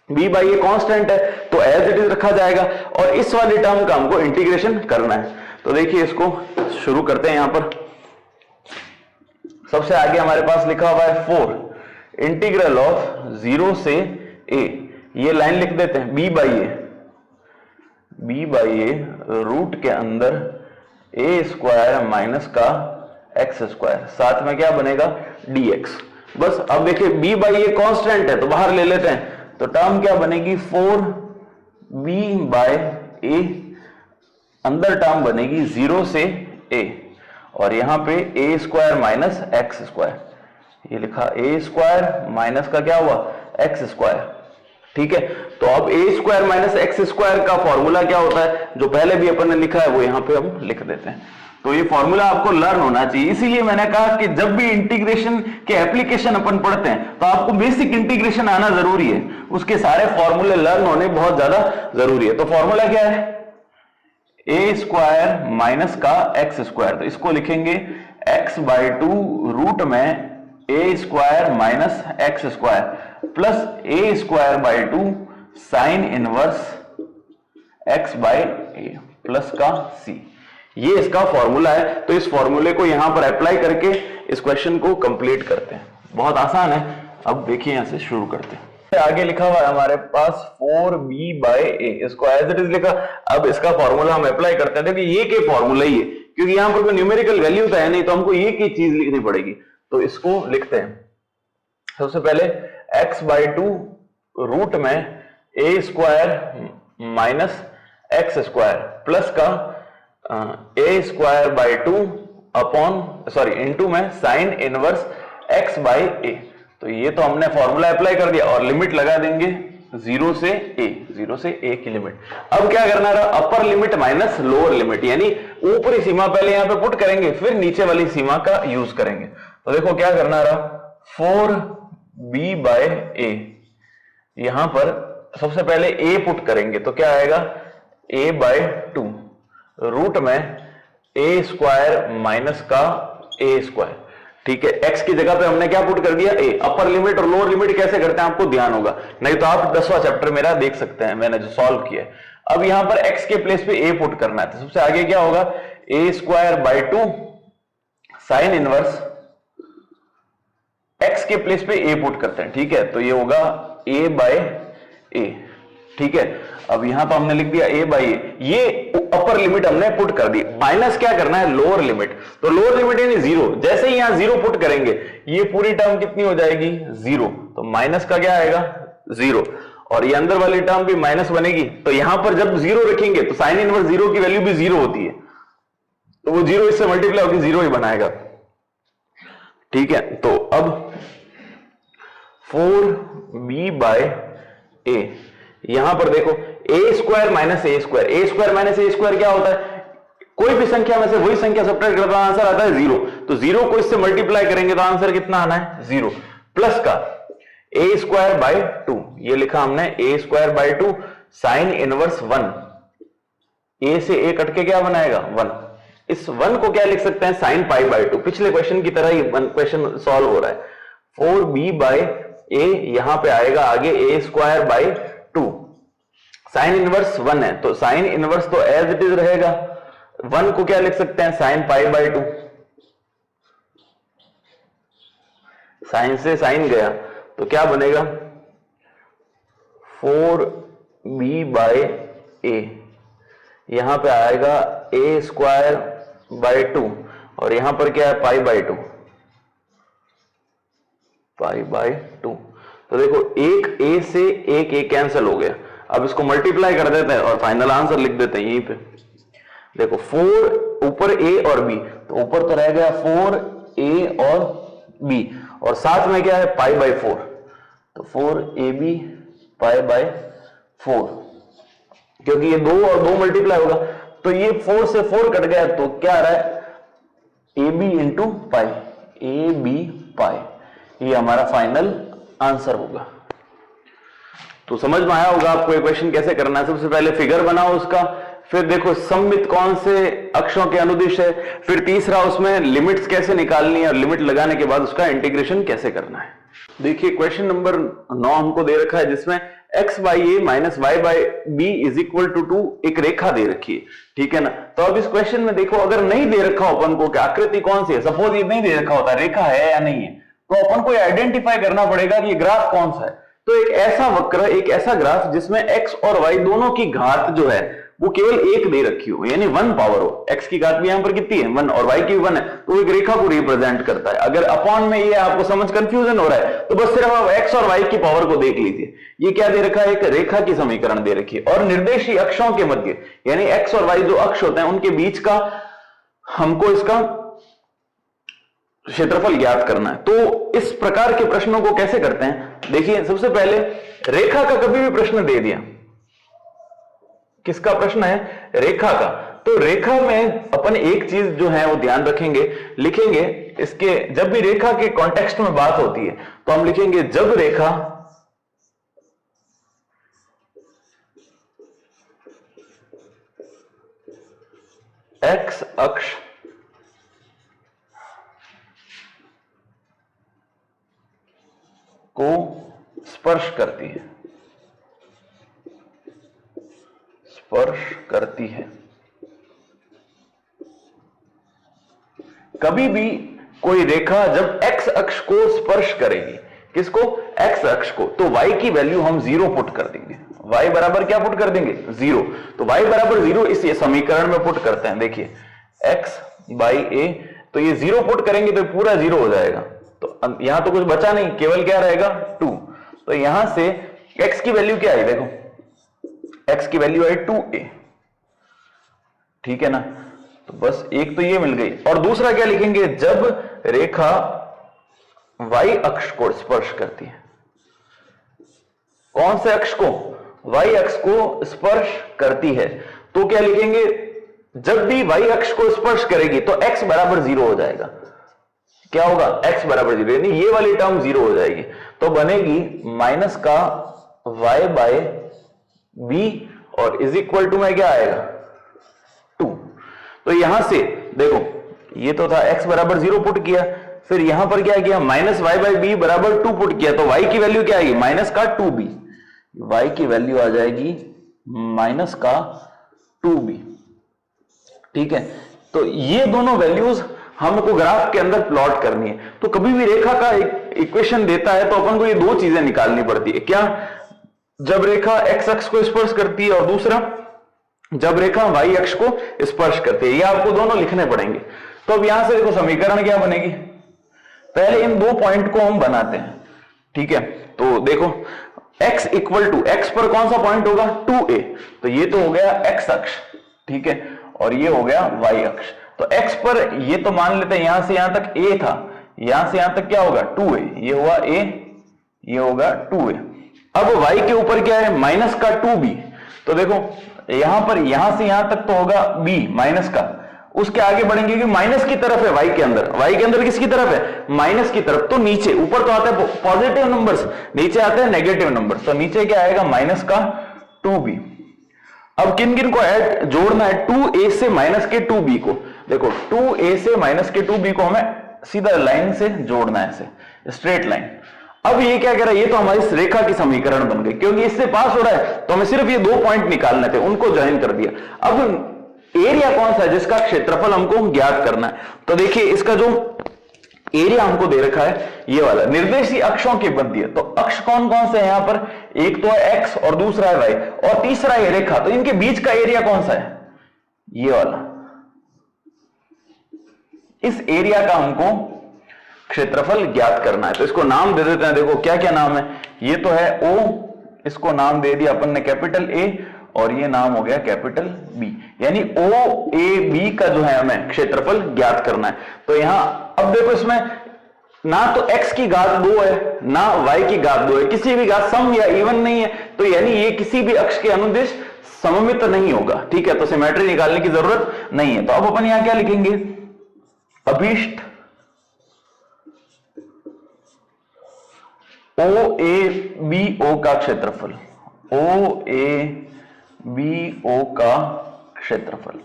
A: b by a constant है तो एज इट इज रखा जाएगा, और इस वाले टर्म का हमको इंटीग्रेशन करना है। तो देखिए इसको शुरू करते हैं। यहां पर सबसे आगे हमारे पास लिखा हुआ है 4 इंटीग्रल ऑफ 0 से a। ये लाइन लिख देते हैं, b बाई ए रूट के अंदर ए स्क्वायर माइनस का एक्स स्क्वायर, साथ में क्या बनेगा dx। बस अब देखिए b बाई ए कांस्टेंट है तो बाहर ले लेते हैं, तो टर्म क्या बनेगी 4b बाय ए, अंदर टर्म बनेगी 0 से a, और यहां पे ए स्क्वायर माइनस एक्स स्क्वायर, ये लिखा ए स्क्वायर माइनस का क्या हुआ एक्स स्क्वायर। ठीक है, तो अब ए स्क्वायर माइनस एक्स स्क्वायर का फॉर्मूला क्या होता है, जो पहले भी अपन ने लिखा है वो यहां पे हम लिख देते हैं। तो ये फॉर्मूला आपको लर्न होना चाहिए, इसीलिए मैंने कहा कि जब भी इंटीग्रेशन के एप्लीकेशन अपन पढ़ते हैं तो आपको बेसिक इंटीग्रेशन आना जरूरी है, उसके सारे फॉर्मूले लर्न होने बहुत ज्यादा जरूरी है। तो फॉर्मूला क्या है, ए स्क्वायर माइनस का एक्स स्क्वायर, तो इसको लिखेंगे एक्स बाई 2 रूट में A square minus X square plus A square by 2 sine inverse X by A plus का सी। ये इसका फॉर्मूला है। तो इस फॉर्मूले को यहां पर अप्लाई करके इस क्वेश्चन को कंप्लीट करते हैं, बहुत आसान है। अब देखिए यहां से शुरू करते हैं। आगे लिखा हुआ है हमारे पास 4b बाई ए, इसको एज इट इज लिखा। अब इसका फॉर्मूला हम अप्लाई करते हैं। देखिए ये के फॉर्मूला ही है, क्योंकि यहां पर कोई न्यूमेरिकल वैल्यू तो है नहीं, तो हमको ये की चीज लिखनी पड़ेगी। तो इसको लिखते हैं, सबसे पहले x बाई 2 रूट में A square minus X square plus का ए स्क्वायर बाई 2 इनटू में sine inverse x by A. तो ये तो हमने फॉर्मूला अप्लाई कर दिया और लिमिट लगा देंगे 0 से a की लिमिट। अब क्या करना रहा, अपर लिमिट माइनस लोअर लिमिट, यानी ऊपरी सीमा पहले यहां पे पुट करेंगे, फिर नीचे वाली सीमा का यूज करेंगे। तो देखो क्या करना रहा, 4b बाय ए, यहां पर सबसे पहले a पुट करेंगे तो क्या आएगा a बाय 2 रूट में ए स्क्वायर माइनस का ए स्क्वायर। ठीक है, x की जगह पे हमने क्या पुट कर दिया a। अपर लिमिट और लोअर लिमिट कैसे करते हैं आपको ध्यान होगा, नहीं तो आप 10वां चैप्टर मेरा देख सकते हैं, मैंने जो सॉल्व किया है। अब यहां पर x के प्लेस पे a पुट करना है, तो सबसे आगे क्या होगा a square by 2 sine inverse x के प्लेस पे a पुट करते हैं। ठीक है, तो ये होगा a बाय ए। ठीक है, अब यहां तो हमने लिख दिया a बाई ए, ये अपर लिमिट हमने पुट कर दी। माइनस क्या करना है लोअर लिमिट, तो लोअर लिमिट यानी 0, जैसे ही यहां 0 पुट करेंगे ये पूरी टर्म कितनी हो जाएगी 0, तो माइनस का क्या आएगा 0, और ये अंदर वाली टर्म भी माइनस बनेगी। तो यहां पर जब 0 रखेंगे तो साइन इनवर्स 0 की वैल्यू भी 0 होती है, तो वो 0 इससे मल्टीप्लाई होकर 0 ही बनाएगा। ठीक है, तो अब 4b बाय ए, यहां पर देखो ए स्क्वायर माइनस ए स्क्वायर, ए स्क्वायर माइनस ए स्क्वायर क्या होता है, कोई भी संख्या में से वही संख्या सब्ट्रैक्ट करता है, आंसर आता है 0। तो 0 को इससे मल्टीप्लाई करेंगे तो आंसर कितना आना है 0, प्लस का ए स्क्वायर बाई 2, ये लिखा हमने ए स्क्वायर बाई 2 साइन इनवर्स 1, ए से ए कट के क्या बनाएगा 1, इस 1 को क्या लिख सकते हैं साइन पाई बाई 2। पिछले क्वेश्चन की तरह ही क्वेश्चन सॉल्व हो रहा है। 4b बाई ए, यहां पे आएगा आगे ए स्क्वायर बाई 2, साइन इनवर्स 1 है तो साइन इनवर्स तो एज इट इज रहेगा, 1 को क्या लिख सकते हैं साइन पाई बाई 2, साइन से साइन गया तो क्या बनेगा 4b बाई ए, यहां पे आएगा ए स्क्वायर बाई 2 और यहां पर क्या है पाई बाई 2, पाई बाई 2। तो देखो एक ए से एक ए कैंसिल हो गया, अब इसको मल्टीप्लाई कर देते हैं और फाइनल आंसर लिख देते हैं यहीं पे। देखो 4 ऊपर ए और बी, तो ऊपर तो रह गया 4a और b, और साथ में क्या है पाई बाई 4, तो 4ab पाई बाई 4, क्योंकि ये 2 और 2 मल्टीप्लाई होगा तो ये 4 से 4 कट गया तो क्या आ रहा है A B into pi, A B pi, ये हमारा फाइनल आंसर होगा। तो समझ में आया होगा आपको इक्वेशन कैसे करना है। सबसे पहले फिगर बनाओ उसका, फिर देखो सममित कौन से अक्षों के अनुदिश है, फिर तीसरा उसमें लिमिट्स कैसे निकालनी है और लिमिट लगाने के बाद उसका इंटीग्रेशन कैसे करना है। देखिए क्वेश्चन नंबर 9 हमको दे रखा है जिसमें x by A minus Y by B is equal to 2 एक रेखा दे रखी है, ठीक है ना। तो अब इस क्वेश्चन में देखो अगर नहीं दे रखा अपन को कि आकृति कौन सी है, सपोज ये नहीं दे रखा होता रेखा है या नहीं है, तो अपन को आइडेंटिफाई करना पड़ेगा कि ये ग्राफ कौन सा है। तो एक ऐसा वक्र, एक ऐसा ग्राफ जिसमें x और y दोनों की घात जो है वो केवल एक दे रखी हो, यानी 1 पावर हो, x की घात भी यहां पर कितनी है 1 और y की भी 1 है, तो एक रेखा को रिप्रेजेंट करता है। अगर अपॉन में ये आपको समझ कंफ्यूजन हो रहा है तो बस सिर्फ आप x और y की पावर को देख लीजिए। ये क्या दे रखा है, एक रेखा की समीकरण दे रखी है और निर्देशी अक्षों के मध्य यानी x और y जो अक्ष होते हैं उनके बीच का हमको इसका क्षेत्रफल ज्ञात करना है। तो इस प्रकार के प्रश्नों को कैसे करते हैं, देखिए सबसे पहले रेखा का कभी भी प्रश्न दे दिया, किसका प्रश्न है, रेखा का, तो रेखा में अपन एक चीज जो है वो ध्यान रखेंगे, लिखेंगे इसके, जब भी रेखा के कॉन्टेक्स्ट में बात होती है तो हम लिखेंगे जब रेखा x अक्ष को स्पर्श करती है, स्पर्श करती है, कभी भी कोई रेखा जब x अक्ष को स्पर्श करेगी, किसको, x अक्ष को, तो y की वैल्यू हम 0 पुट कर देंगे। y बराबर क्या पुट कर देंगे, 0। तो y बराबर 0 इस समीकरण में पुट करते हैं। देखिए x बाई ए, तो ये 0 पुट करेंगे तो पूरा 0 हो जाएगा, तो यहां तो कुछ बचा नहीं, केवल क्या रहेगा 2। तो यहां से x की वैल्यू क्या आई, देखो x की वैल्यू आई 2a, ठीक है ना। तो बस एक तो ये मिल गई, और दूसरा क्या लिखेंगे, जब रेखा y अक्ष को स्पर्श करती है, कौन से अक्ष को, y अक्ष को स्पर्श करती है, तो क्या लिखेंगे, जब भी y अक्ष को स्पर्श करेगी तो x बराबर 0 हो जाएगा। क्या होगा, x बराबर 0, यानी ये वाली टर्म 0 हो जाएगी, तो बनेगी माइनस का y बाय बी और इज इक्वल टू में क्या आएगा 2। तो यहां से देखो ये तो था x बराबर 0 पुट किया, फिर यहां पर क्या किया, माइनस वाई बाई बी बराबर 2 पुट किया, तो y की वैल्यू क्या आएगी, माइनस का 2b, y की वैल्यू आ जाएगी माइनस का 2b, ठीक है। तो ये दोनों वैल्यूज हमको ग्राफ के अंदर प्लॉट करनी है। तो कभी भी रेखा का एक इक्वेशन देता है तो अपन को ये दो चीजें निकालनी पड़ती है, क्या, जब रेखा x अक्ष को स्पर्श करती है और दूसरा जब रेखा y अक्ष को स्पर्श करती है, ये आपको दोनों लिखने पड़ेंगे। तो अब यहां से देखो समीकरण क्या बनेगी, पहले इन दो पॉइंट को हम बनाते हैं, ठीक है। तो देखो x इक्वल टू, x पर कौन सा पॉइंट होगा 2a, तो ये तो हो गया x अक्ष, ठीक है, और ये हो गया y अक्ष। तो x पर ये तो मान लेते हैं यहां से यहां तक a था, यहां से यहां तक क्या होगा 2a, ये हुआ a, ये होगा 2a। अब y के ऊपर क्या है, माइनस का 2b, तो देखो यहां पर यहां से यहां तक तो होगा b माइनस का, उसके आगे बढ़ेंगे कि माइनस की तरफ है y के अंदर किसकी तरफ है, माइनस की तरफ, तो नीचे, ऊपर तो आता है पॉजिटिव नंबर्स, नीचे आते हैं नेगेटिव नंबर्स, तो नीचे क्या आएगा माइनस का 2b। अब किन किन को ऐड जोड़ना है, 2a से माइनस के 2b को, देखो 2a से माइनस के 2b को हमें सीधा लाइन से जोड़ना है, ऐसे स्ट्रेट लाइन। अब ये क्या कह रहा है, ये तो हमारी इस रेखा की समीकरण बन गई, क्योंकि इससे पास हो रहा है तो हमें सिर्फ ये दो पॉइंट निकालने थे, उनको ज्वाइन कर दिया। अब एरिया कौन सा है जिसका क्षेत्रफल हमको ज्ञात करना है, तो देखिए इसका जो एरिया हमको दे रखा है ये वाला, निर्देशी अक्षों के मध्य, तो अक्ष कौन कौन से है यहां पर, एक तो है x और दूसरा है y और तीसरा है रेखा, तो इनके बीच का एरिया कौन सा है, ये वाला। इस एरिया का हमको क्षेत्रफल ज्ञात करना है, तो इसको नाम दे देते हैं, देखो क्या क्या नाम है, ये तो है O, इसको नाम दे दिया अपन ने कैपिटल A, और ये नाम हो गया कैपिटल B, यानी OAB का जो है हमें क्षेत्रफल ज्ञात करना है। तो यहां अब देखो इसमें ना तो x की घात 2 है ना y की घात 2 है, किसी भी घात सम या इवन नहीं है, तो यानी ये किसी भी अक्ष के अनुदिश सममित नहीं होगा, ठीक है। तो सिमेट्री निकालने की जरूरत नहीं है। तो अब अपन यहां क्या लिखेंगे, अभीष्ट OABO का क्षेत्रफल, OABO का क्षेत्रफल,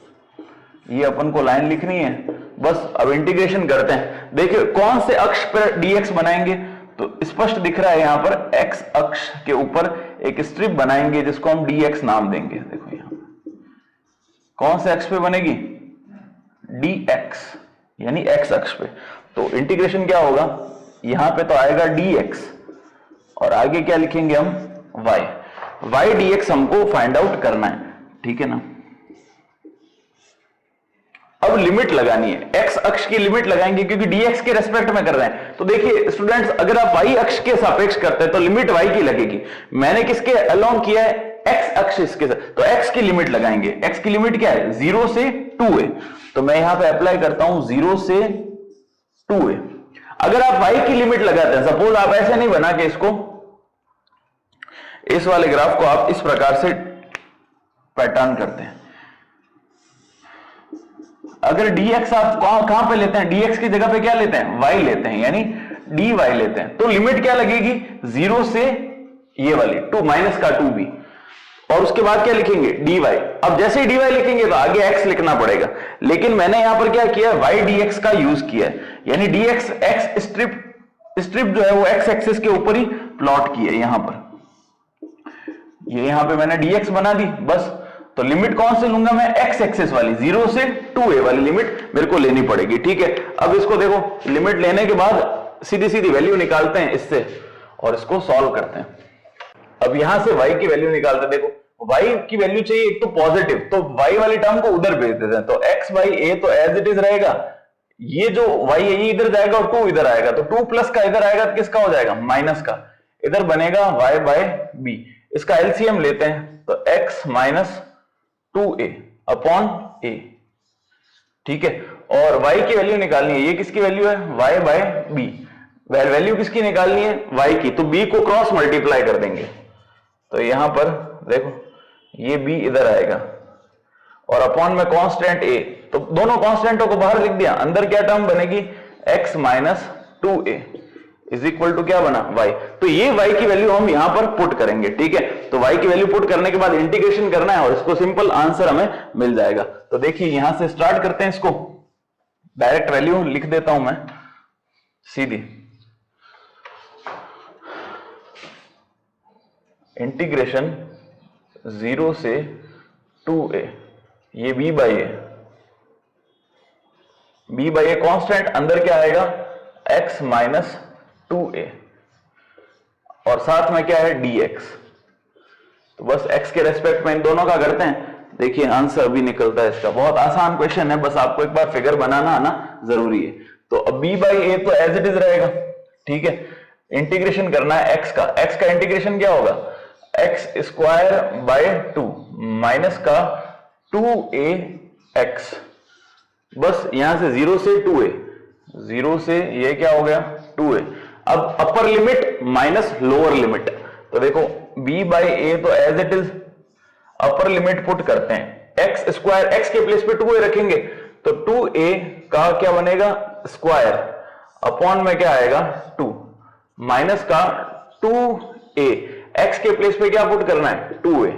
A: ये अपन को लाइन लिखनी है। बस अब इंटीग्रेशन करते हैं। देखिए कौन से अक्ष पर dx बनाएंगे, तो स्पष्ट दिख रहा है यहां पर x अक्ष के ऊपर एक स्ट्रिप बनाएंगे जिसको हम dx नाम देंगे। देखो यहां कौन से अक्ष पे बनेगी, dx, यानी x अक्ष पे। तो इंटीग्रेशन क्या होगा, यहां पे तो आएगा dx और आगे क्या लिखेंगे हम, y dx हमको फाइंड आउट करना है, ठीक है ना। अब लिमिट लगानी है, x अक्ष की लिमिट लगाएंगे क्योंकि dx के रेस्पेक्ट में कर रहे हैं। तो देखिए स्टूडेंट्स, अगर आप y अक्ष के सापेक्ष करते हैं तो लिमिट y की लगेगी। मैंने किसके अलोंग किया है, x अक्ष इसके साथ, तो x की लिमिट लगाएंगे। x की लिमिट क्या है, 0 से 2a। तो मैं यहां पे अप्लाई करता हूं 0 से 2a। अगर आप y की लिमिट लगाते हैं, सपोज आप ऐसे नहीं बना के इसको, इस वाले ग्राफ को आप इस प्रकार से पैटर्न करते हैं। अगर dx आप कहां पे लेते हैं, dx की जगह पे क्या लेते हैं, y लेते हैं, यानी dy लेते हैं, तो लिमिट क्या लगेगी, 0 से ये वाली 2 माइनस का 2b, और उसके बाद क्या लिखेंगे, dy। अब जैसे ही dy लिखेंगे तो आगे x लिखना पड़ेगा, लेकिन मैंने यहां पर क्या किया, y dx का यूज किया है, यानी dx x स्ट्रिप जो है वो x एक्सिस के ऊपर ही प्लॉट की है। यहां पर ये यहां पे मैंने dx बना दी बस। तो लिमिट कौन से लूंगा मैं, x एक्सिस वाली, 0 से 2a वाली लिमिट मेरे को लेनी पड़ेगी, ठीक है। अब इसको देखो, लिमिट लेने के बाद सीधी सीधी वैल्यू निकालते हैं इससे और इसको सॉल्व करते हैं। अब यहां से y की वैल्यू निकालते हैं। देखो y की वैल्यू चाहिए एक तो पॉजिटिव, तो y वाली टर्म को उधर भेज देते हैं, तो x बाई a तो एज इट इज रहेगा। ये जो y है ये इधर जाएगा और 2 इधर आएगा, तो 2 प्लस का इधर आएगा तो किसका हो जाएगा, माइनस का, इधर बनेगा y बाय b। इसका एलसीएम लेते हैं तो x minus 2a upon a, ठीक है। और y की वैल्यू निकालनी है, ये किसकी वैल्यू है, y बाय b। वैल्यू किसकी निकालनी है, y की, तो b को क्रॉस मल्टीप्लाई कर देंगे। तो यहां पर देखो ये b इधर आएगा और अपॉन में कांस्टेंट a, तो दोनों कांस्टेंटों को बाहर लिख दिया, अंदर क्या टर्म बनेगी, x minus 2a is equal to क्या बना, y। तो ये y की वैल्यू हम यहां पर पुट करेंगे, ठीक है। तो y की वैल्यू पुट करने के बाद इंटीग्रेशन करना है और इसको सिंपल आंसर हमें मिल जाएगा। तो देखिए यहां से स्टार्ट करते हैं, इसको डायरेक्ट वैल्यू लिख देता हूं मैं सीधी, इंटीग्रेशन 0 से 2a, ये b बाई a कांस्टेंट, अंदर क्या आएगा, x माइनस 2a और साथ में क्या है dx। तो बस x के रेस्पेक्ट में इन दोनों का करते हैं, देखिए आंसर भी निकलता है इसका। बहुत आसान क्वेश्चन है, बस आपको एक बार फिगर बनाना आना जरूरी है। तो अब b बाई a तो एज इट इज रहेगा, ठीक है। इंटीग्रेशन करना है x का, x का इंटीग्रेशन क्या होगा, x स्क्वायर बाय 2 माइनस का 2ax, बस यहां से 0 से 2a, 0 से ये क्या हो गया 2a। अब upper limit minus lower limit, तो देखो b बाई a तो as it is, upper limit put करते हैं, x स्क्वायर, x के प्लेस पे 2a रखेंगे तो 2a का क्या बनेगा, स्क्वायर, अपॉन में क्या आएगा 2 माइनस का 2a, x के प्लेस पे क्या पुट करना है, 2a।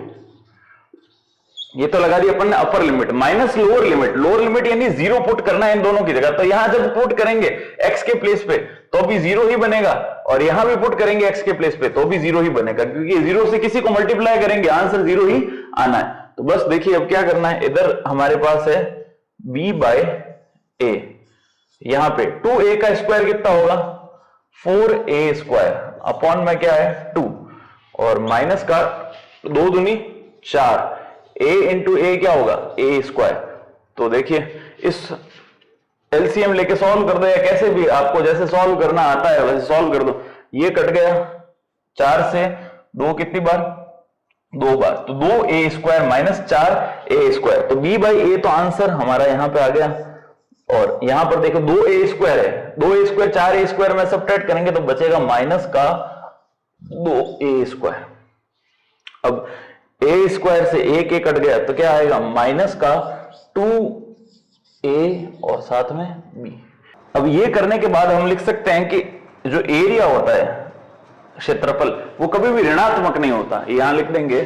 A: ये तो लगा दी अपन ने अपर limit, minus lower limit, lower limit यानी 0 पुट करना है इन दोनों की जगह। तो यहां जब पुट करेंगे x के प्लेस पे तो भी 0 ही बनेगा, और यहां भी पुट करेंगे x के प्लेस पे तो भी 0 ही बनेगा, क्योंकि 0 से किसी को मल्टीप्लाई करेंगे आंसर 0 ही आना है। तो बस देखिए अब क्या करना है, इधर हमारे पास है b बाय a, यहां पे 2a का स्क्वायर कितना होगा, 4a स्क्वायर, अपॉन में क्या है 2 और माइनस का 2 दूनी 4, a इंटू ए क्या होगा, a स्क्वायर। तो देखिए इस एलसीएम लेके सॉल्व कर दो, या कैसे भी आपको जैसे सॉल्व करना आता है वैसे सॉल्व कर दो। ये कट गया, 4 से 2 कितनी बार, 2 बार, तो 2a square minus 4a square, तो b बाई a तो आंसर हमारा यहां पे आ गया। और यहां पर देखो 2a स्क्वायर है, 2a स्क्वायर 4a स्क्वायर में सब्ट्रैक्ट करेंगे तो बचेगा माइनस का 2a स्क्वायर। अब a स्क्वायर से a के कट गया तो क्या आएगा, माइनस का 2a और साथ में b। अब ये करने के बाद हम लिख सकते हैं कि जो एरिया होता है, क्षेत्रफल, वो कभी भी ऋणात्मक नहीं होता। यहां लिख देंगे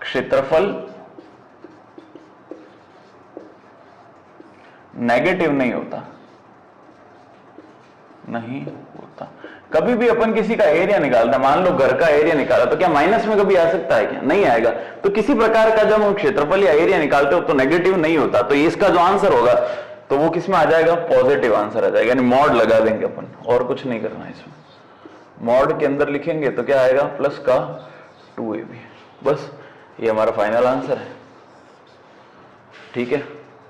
A: क्षेत्रफल नेगेटिव नहीं होता, नहीं होता। कभी भी अपन किसी का एरिया निकालते हैं, मान लो घर का एरिया निकाला, तो क्या माइनस में कभी आ सकता है? क्या नहीं आएगा। तो किसी प्रकार का जब हम क्षेत्रफल या एरिया निकालते हो तो नेगेटिव नहीं होता। तो इसका जो आंसर होगा तो वो किस में आ जाएगा? पॉजिटिव आंसर आ जाएगा, यानी मॉड लगा देंगे अपन, और कुछ नहीं करना है इसमें। मॉड के अंदर लिखेंगे तो क्या आएगा? प्लस का 2ab। बस ये हमारा फाइनल आंसर है। ठीक है,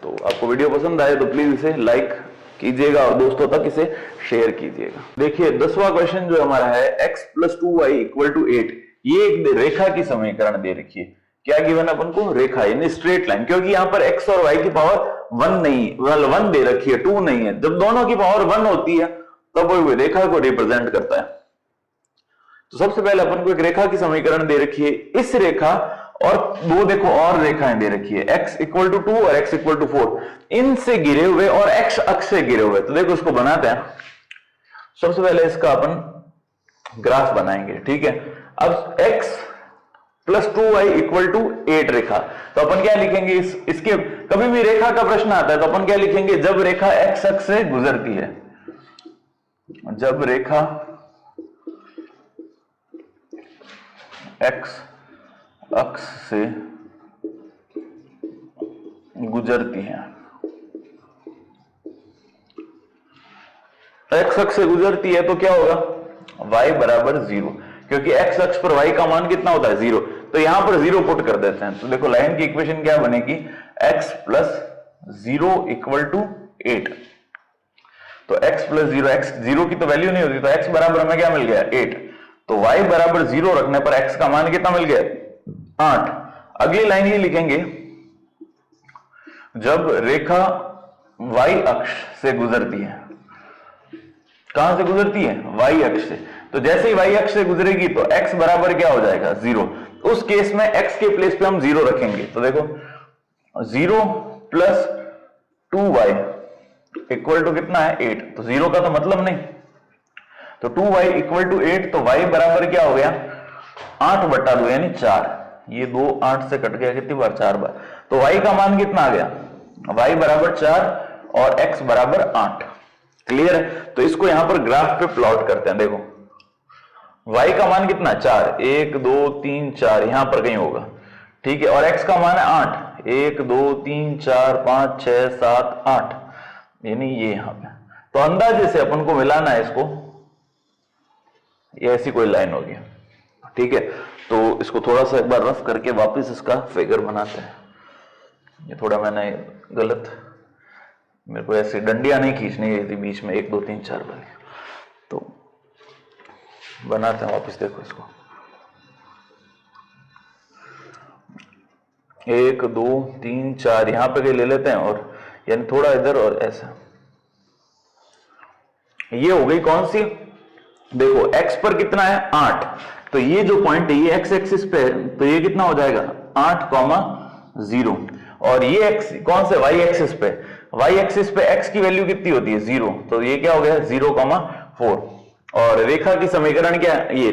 A: तो आपको वीडियो पसंद आए तो प्लीज इसे लाइक कीजिएगा और दोस्तों तक इसे शेयर कीजिएगा। देखिए 10वां क्वेश्चन जो हमारा है, x + 2y = 8। ये एक रेखा की समीकरण दे रखी है। क्या गिवन अपन को? रेखा, यानी स्ट्रेट लाइन। क्योंकि यहाँ पर x और y की पावर 1 नहीं, 1 दे रखी है, 2 नहीं है। जब दोनों की पावर 1 होती है तब वो रेखा को रिप्रेजेंट करता है। तो सबसे पहले अपन को एक रेखा की समीकरण दे रखी है। इस रेखा और दो देखो और रेखाएं दे रखी है, x = 2 और x = 4, इनसे गिरे हुए और x अक्ष से गिरे हुए। तो देखो इसको बनाते हैं। सबसे पहले इसका अपन ग्राफ बनाएंगे। ठीक है, अब x + 2y = 8 रेखा। तो अपन क्या लिखेंगे? इसके कभी भी रेखा का प्रश्न आता है तो अपन क्या लिखेंगे? जब रेखा x अक्ष से गुजरती है, जब रेखा x अक्ष से गुजरती है, x अक्ष से गुजरती है तो क्या होगा? y = 0, क्योंकि x अक्ष पर y का मान कितना होता है? 0। तो यहां पर 0 पुट कर देते हैं। तो देखो लाइन की इक्वेशन क्या बनेगी? x + 0 = 8। तो x + 0, x 0 की तो वैल्यू नहीं होती, तो x बराबर हमें क्या मिल गया? 8। तो y = 0 रखने पर x का मान कितना मिल गया? 8। अगली लाइन ही लिखेंगे, जब रेखा y अक्ष से गुजरती है। कहां से गुजरती है? y अक्ष से। तो जैसे ही y अक्ष से गुजरेगी तो x बराबर क्या हो जाएगा? 0। उस केस में x के प्लेस पे हम 0 रखेंगे। तो देखो 0 + 2y = कितना है? 8। तो 0 का तो मतलब नहीं, तो 2y = 8। तो y बराबर क्या हो गया? 8/2 यानी 4। ये 2 8 से कट गया, कितनी बार? 4 बार। तो y का मान कितना आ गया? y = 4 और x = 8। क्लियर है? तो इसको यहां पर ग्राफ पे प्लॉट करते हैं। देखो y का मान कितना? 4, 1 2 3 4, यहां पर कहीं होगा। ठीक है, और x का मान है 8, 1 2 3 4 5 6 7 8, यानी ये यहां पे। तो अंदाजे से अपन को मिलाना है इसको, ये ऐसी कोई लाइन होगी। ठीक है, तो इसको थोड़ा सा एक बार रफ करके वापस इसका फिगर बनाते हैं। ये थोड़ा मैंने गलत, मेरे को ऐसी डंडियां नहीं खींचनी थी बीच में 1 2 3 4 वाली। तो बनाते हैं वापस। देखो इसको 1 2 3 4 यहां पे ले लेते हैं, और यानी थोड़ा इधर और ऐसा। ये हो गई कौन सी? देखो x पर कितना है? 8। तो ये जो पॉइंट है ये x एक्सिस पे है, तो ये कितना हो जाएगा? 8,0। और ये x कौन से? y एक्सिस पे। y एक्सिस पे x की वैल्यू कितनी होती है? 0। तो ये क्या हो गया? 0,4। और रेखा की समीकरण क्या है? ये।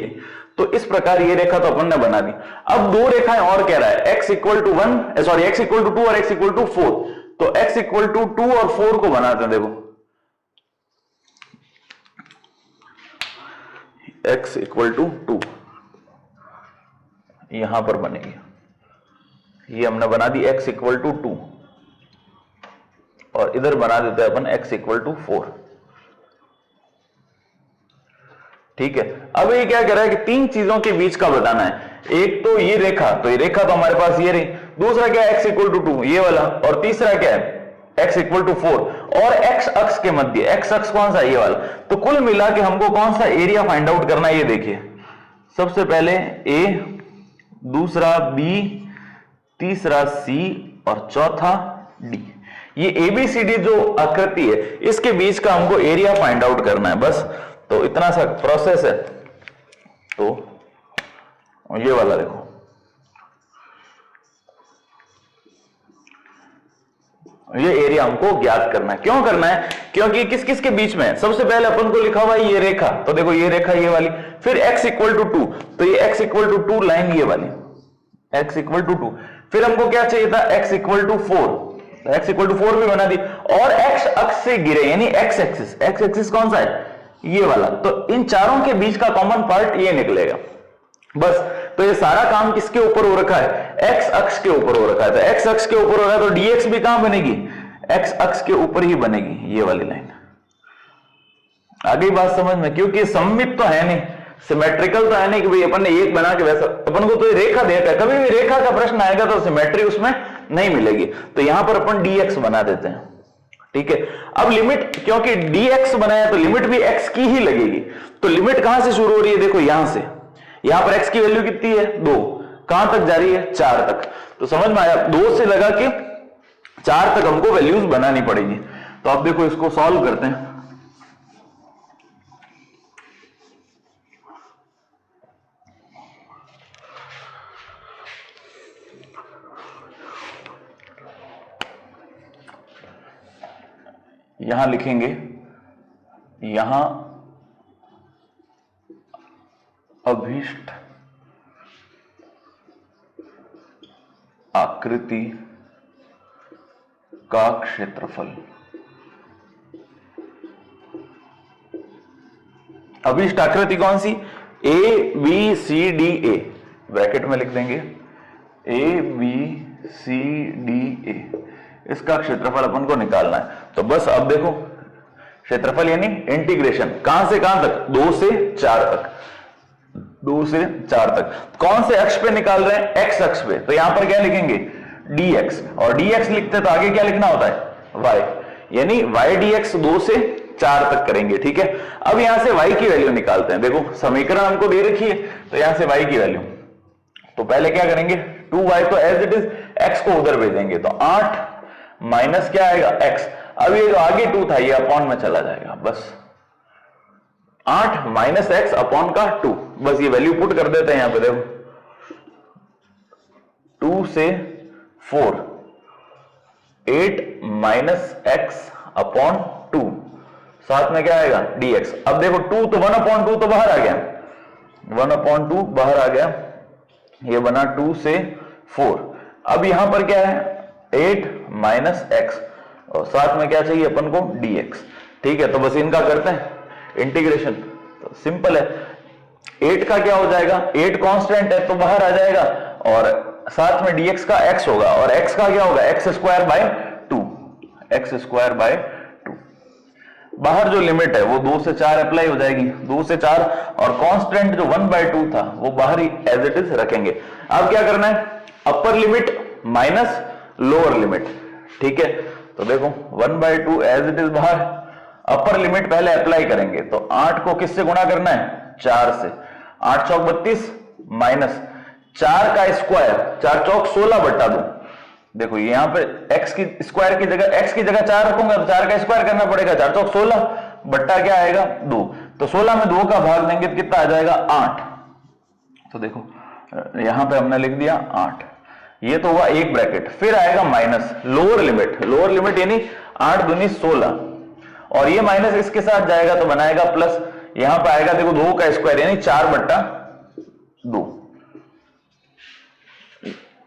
A: तो इस प्रकार ये रेखा तो अपन ने बना दी। अब दो रेखाएं और कह रहा है, x = 1, सॉरी x = 2 और x = 4। तो x = 2 और 4 को बनाते हैं। देखो x = 2 यहां पर बनेगी, ये हमने बना दी x = 2, और इधर बना देते हैं अपन x = 4। ठीक है, अब ये क्या कह रहा है कि तीन चीजों के बीच का बताना है। एक तो ये रेखा, तो ये रेखा तो हमारे पास ये रही। दूसरा क्या है? x = 2, ये वाला। और तीसरा क्या है? x = 4 और x अक्ष के मध्य। x अक्ष कौन सा? ये वाला। तो कुल मिला के हमको कौन सा एरिया फाइंड आउट करना है? ये देखिए, सबसे पहले a, दूसरा b, तीसरा c और चौथा d। ये ABCD जो आकृति है इसके बीच का हमको एरिया फाइंड आउट करना है, बस। तो इतना सा प्रोसेस है। तो ये वाला देखो, ये एरिया हमको ज्ञात करना है। क्यों करना है? क्योंकि किस किस के बीच में है? सबसे पहले अपन को लिखा हुआ है ये रेखा, तो देखो ये रेखा ये वाली, फिर x इक्वल टू 2, तो ये x इक्वल टू 2 लाइन ये वाली, x इक्वल टू 2, फिर हमको क्या चाहिए था? x equal to 4, x equal to 4 भी बना दी, और x अक्ष से गिरे यानी x एक्सिस कौन सा है? ये वाला, तो इन चारों के बीच का कॉमन पार्ट ये निकलेगा बस। तो ये सारा काम किसके ऊपर हो रखा है? x अक्ष के ऊपर हो रखा है, तो x अक्ष के ऊपर हो रहा है तो dx भी कहां बनेगी? x अक्ष के ऊपर ही बनेगी, ये वाली लाइन। आगे बात समझ में? क्योंकि सममित तो है नहीं, सिमेट्रिकल तो है नहीं कि भाई अपन ने एक बना के वैसा, अपन को तो ये रेखा देता है, कभी भी रेखा का प्रश्न आएगा तो सिमेट्री उसमें नहीं मिलेगी, तो यहां पर अपन dx बना देते हैं, ठीक है। अब लिमिट, क्योंकि dx बनाया तो लिमिट भी x की ही लगेगी, तो लिमिट कहां से शुरू हो रही है? देखो यहां से, यहां पर x की वैल्यू कितनी है? 2, कहां तक जा रही है? 4 तक, तो समझ में आया? 2 से लगा के 4 तक हमको वैल्यूज बनानी पड़ेगी। तो अब देखो इसको सॉल्व करते हैं। यहां लिखेंगे, यहां अभीष्ट आकृति का क्षेत्रफल, अभीष्ट आकृति कौन सी? A B C D A, bracket में लिख देंगे ए बी सी डी ए, इसका क्षेत्रफल अपन को निकालना है। तो बस अब देखो, क्षेत्रफल यानी इंटीग्रेशन, कहां से कहां तक? 2 से 4 तक, 2 से 4 तक। कौन से अक्ष पे निकाल रहे हैं? x अक्ष पे, तो यहां पर क्या लिखेंगे? dx, और dx लिखते तो आगे क्या लिखना होता है? y, यानी y dx 2 से 4 तक करेंगे, ठीक है। अब यहां से y की वैल्यू निकालते हैं। देखो समीकरण हमको दे रखी है, तो यहां से y की वैल्यू, तो पहले क्या करेंगे? 2y तो एज इट इज, x को उधर भेजेंगे, तो 8 माइनस क्या आएगा? x। अब ये जो आगे 2 था ये अपॉन में चला जाएगा, बस 8 माइनस एक्स अपॉन का 2, बस ये वैल्यू पुट कर देते हैं यहां पे। देखो 2 से 4, 8 माइनस एक्स अपॉन 2, साथ में क्या आएगा? dx। अब देखो 2 तो 1 अपॉन 2 तो बाहर आ गया, 1 अपॉन 2 बाहर आ गया, ये बना 2 से 4। अब यहां पर क्या है? 8 माइनस एक्स, और साथ में क्या चाहिए अपन को? dx, ठीक है। तो बस इनका करते हैं इंटीग्रेशन, तो सिंपल है। 8 का क्या हो जाएगा? 8 कांस्टेंट है तो बाहर आ जाएगा, और साथ में dx का x होगा, और x का क्या होगा? x square bye 2, x square bye 2। बाहर जो लिमिट है वो 2 से 4 अप्लाई हो जाएगी, 2 से 4, और कांस्टेंट जो 1/2 था वो बाहर ही एज इट इज रखेंगे। अब क्या करना है? अपर लिमिट माइनस लोअर लिमिट, ठीक है। तो देखो 1/2 एज इट इज बाहर, अपर लिमिट पहले अप्लाई करेंगे, तो 8 को किससे गुणा करना है? 4 से, 8 चौक 32 माइनस 4 का स्क्वायर, 4 चौक 16/2। देखो यहां पे x की स्क्वायर की जगह, x की जगह 4 रखूंगा तो 4 का स्क्वायर करना पड़ेगा, 4 चौक 16 बट्टा क्या आएगा? 2। तो 16 में 2 का भाग देंगे तो कितना आ जाएगा? 8। तो देखो यहां पे हमने लिख दिया 8, ये तो हुआ एक ब्रैकेट, फिर आएगा minus lower limit, lower limit यानी 8 दूनी 16, और ये माइनस इसके साथ जाएगा तो बनाएगा प्लस, यहां पर आएगा देखो 2 का स्क्वायर यानी 4/2,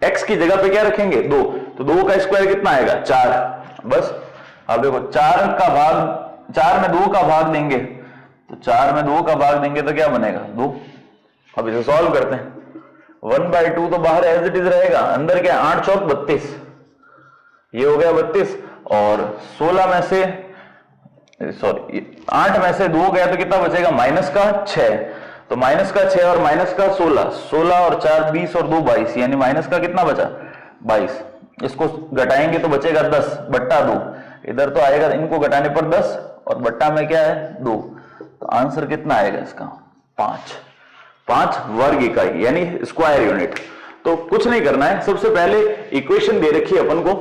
A: x की जगह पे क्या रखेंगे? 2, तो 2 का स्क्वायर कितना आएगा? 4, बस। अब देखो 4 का भाग, 4 में 2 का भाग देंगे, तो 4 में 2 का भाग देंगे तो क्या बनेगा? 2। अब इसे सॉल्व करते हैं, 1/2 तो बाहर एज इट इज रहेगा, अंदर क्या? 8 चौक 32, ये हो गया 32, और 16 में से, सॉरी 8 में से 2 गया तो कितना बचेगा? माइनस का 6, तो माइनस का 6 और माइनस का 16, 16 और 4 20 और 2 22, यानी माइनस का कितना बचा? 22। इसको घटाएंगे तो बचेगा 10/2, इधर तो आएगा इनको घटाने पर 10, और बट्टा में क्या है? 2, तो आंसर कितना आएगा इसका? 5 वर्ग इकाई यानी स्क्वायर यूनिट। तो कुछ नहीं करना है, सबसे पहले इक्वेशन दे रखी है अपन को,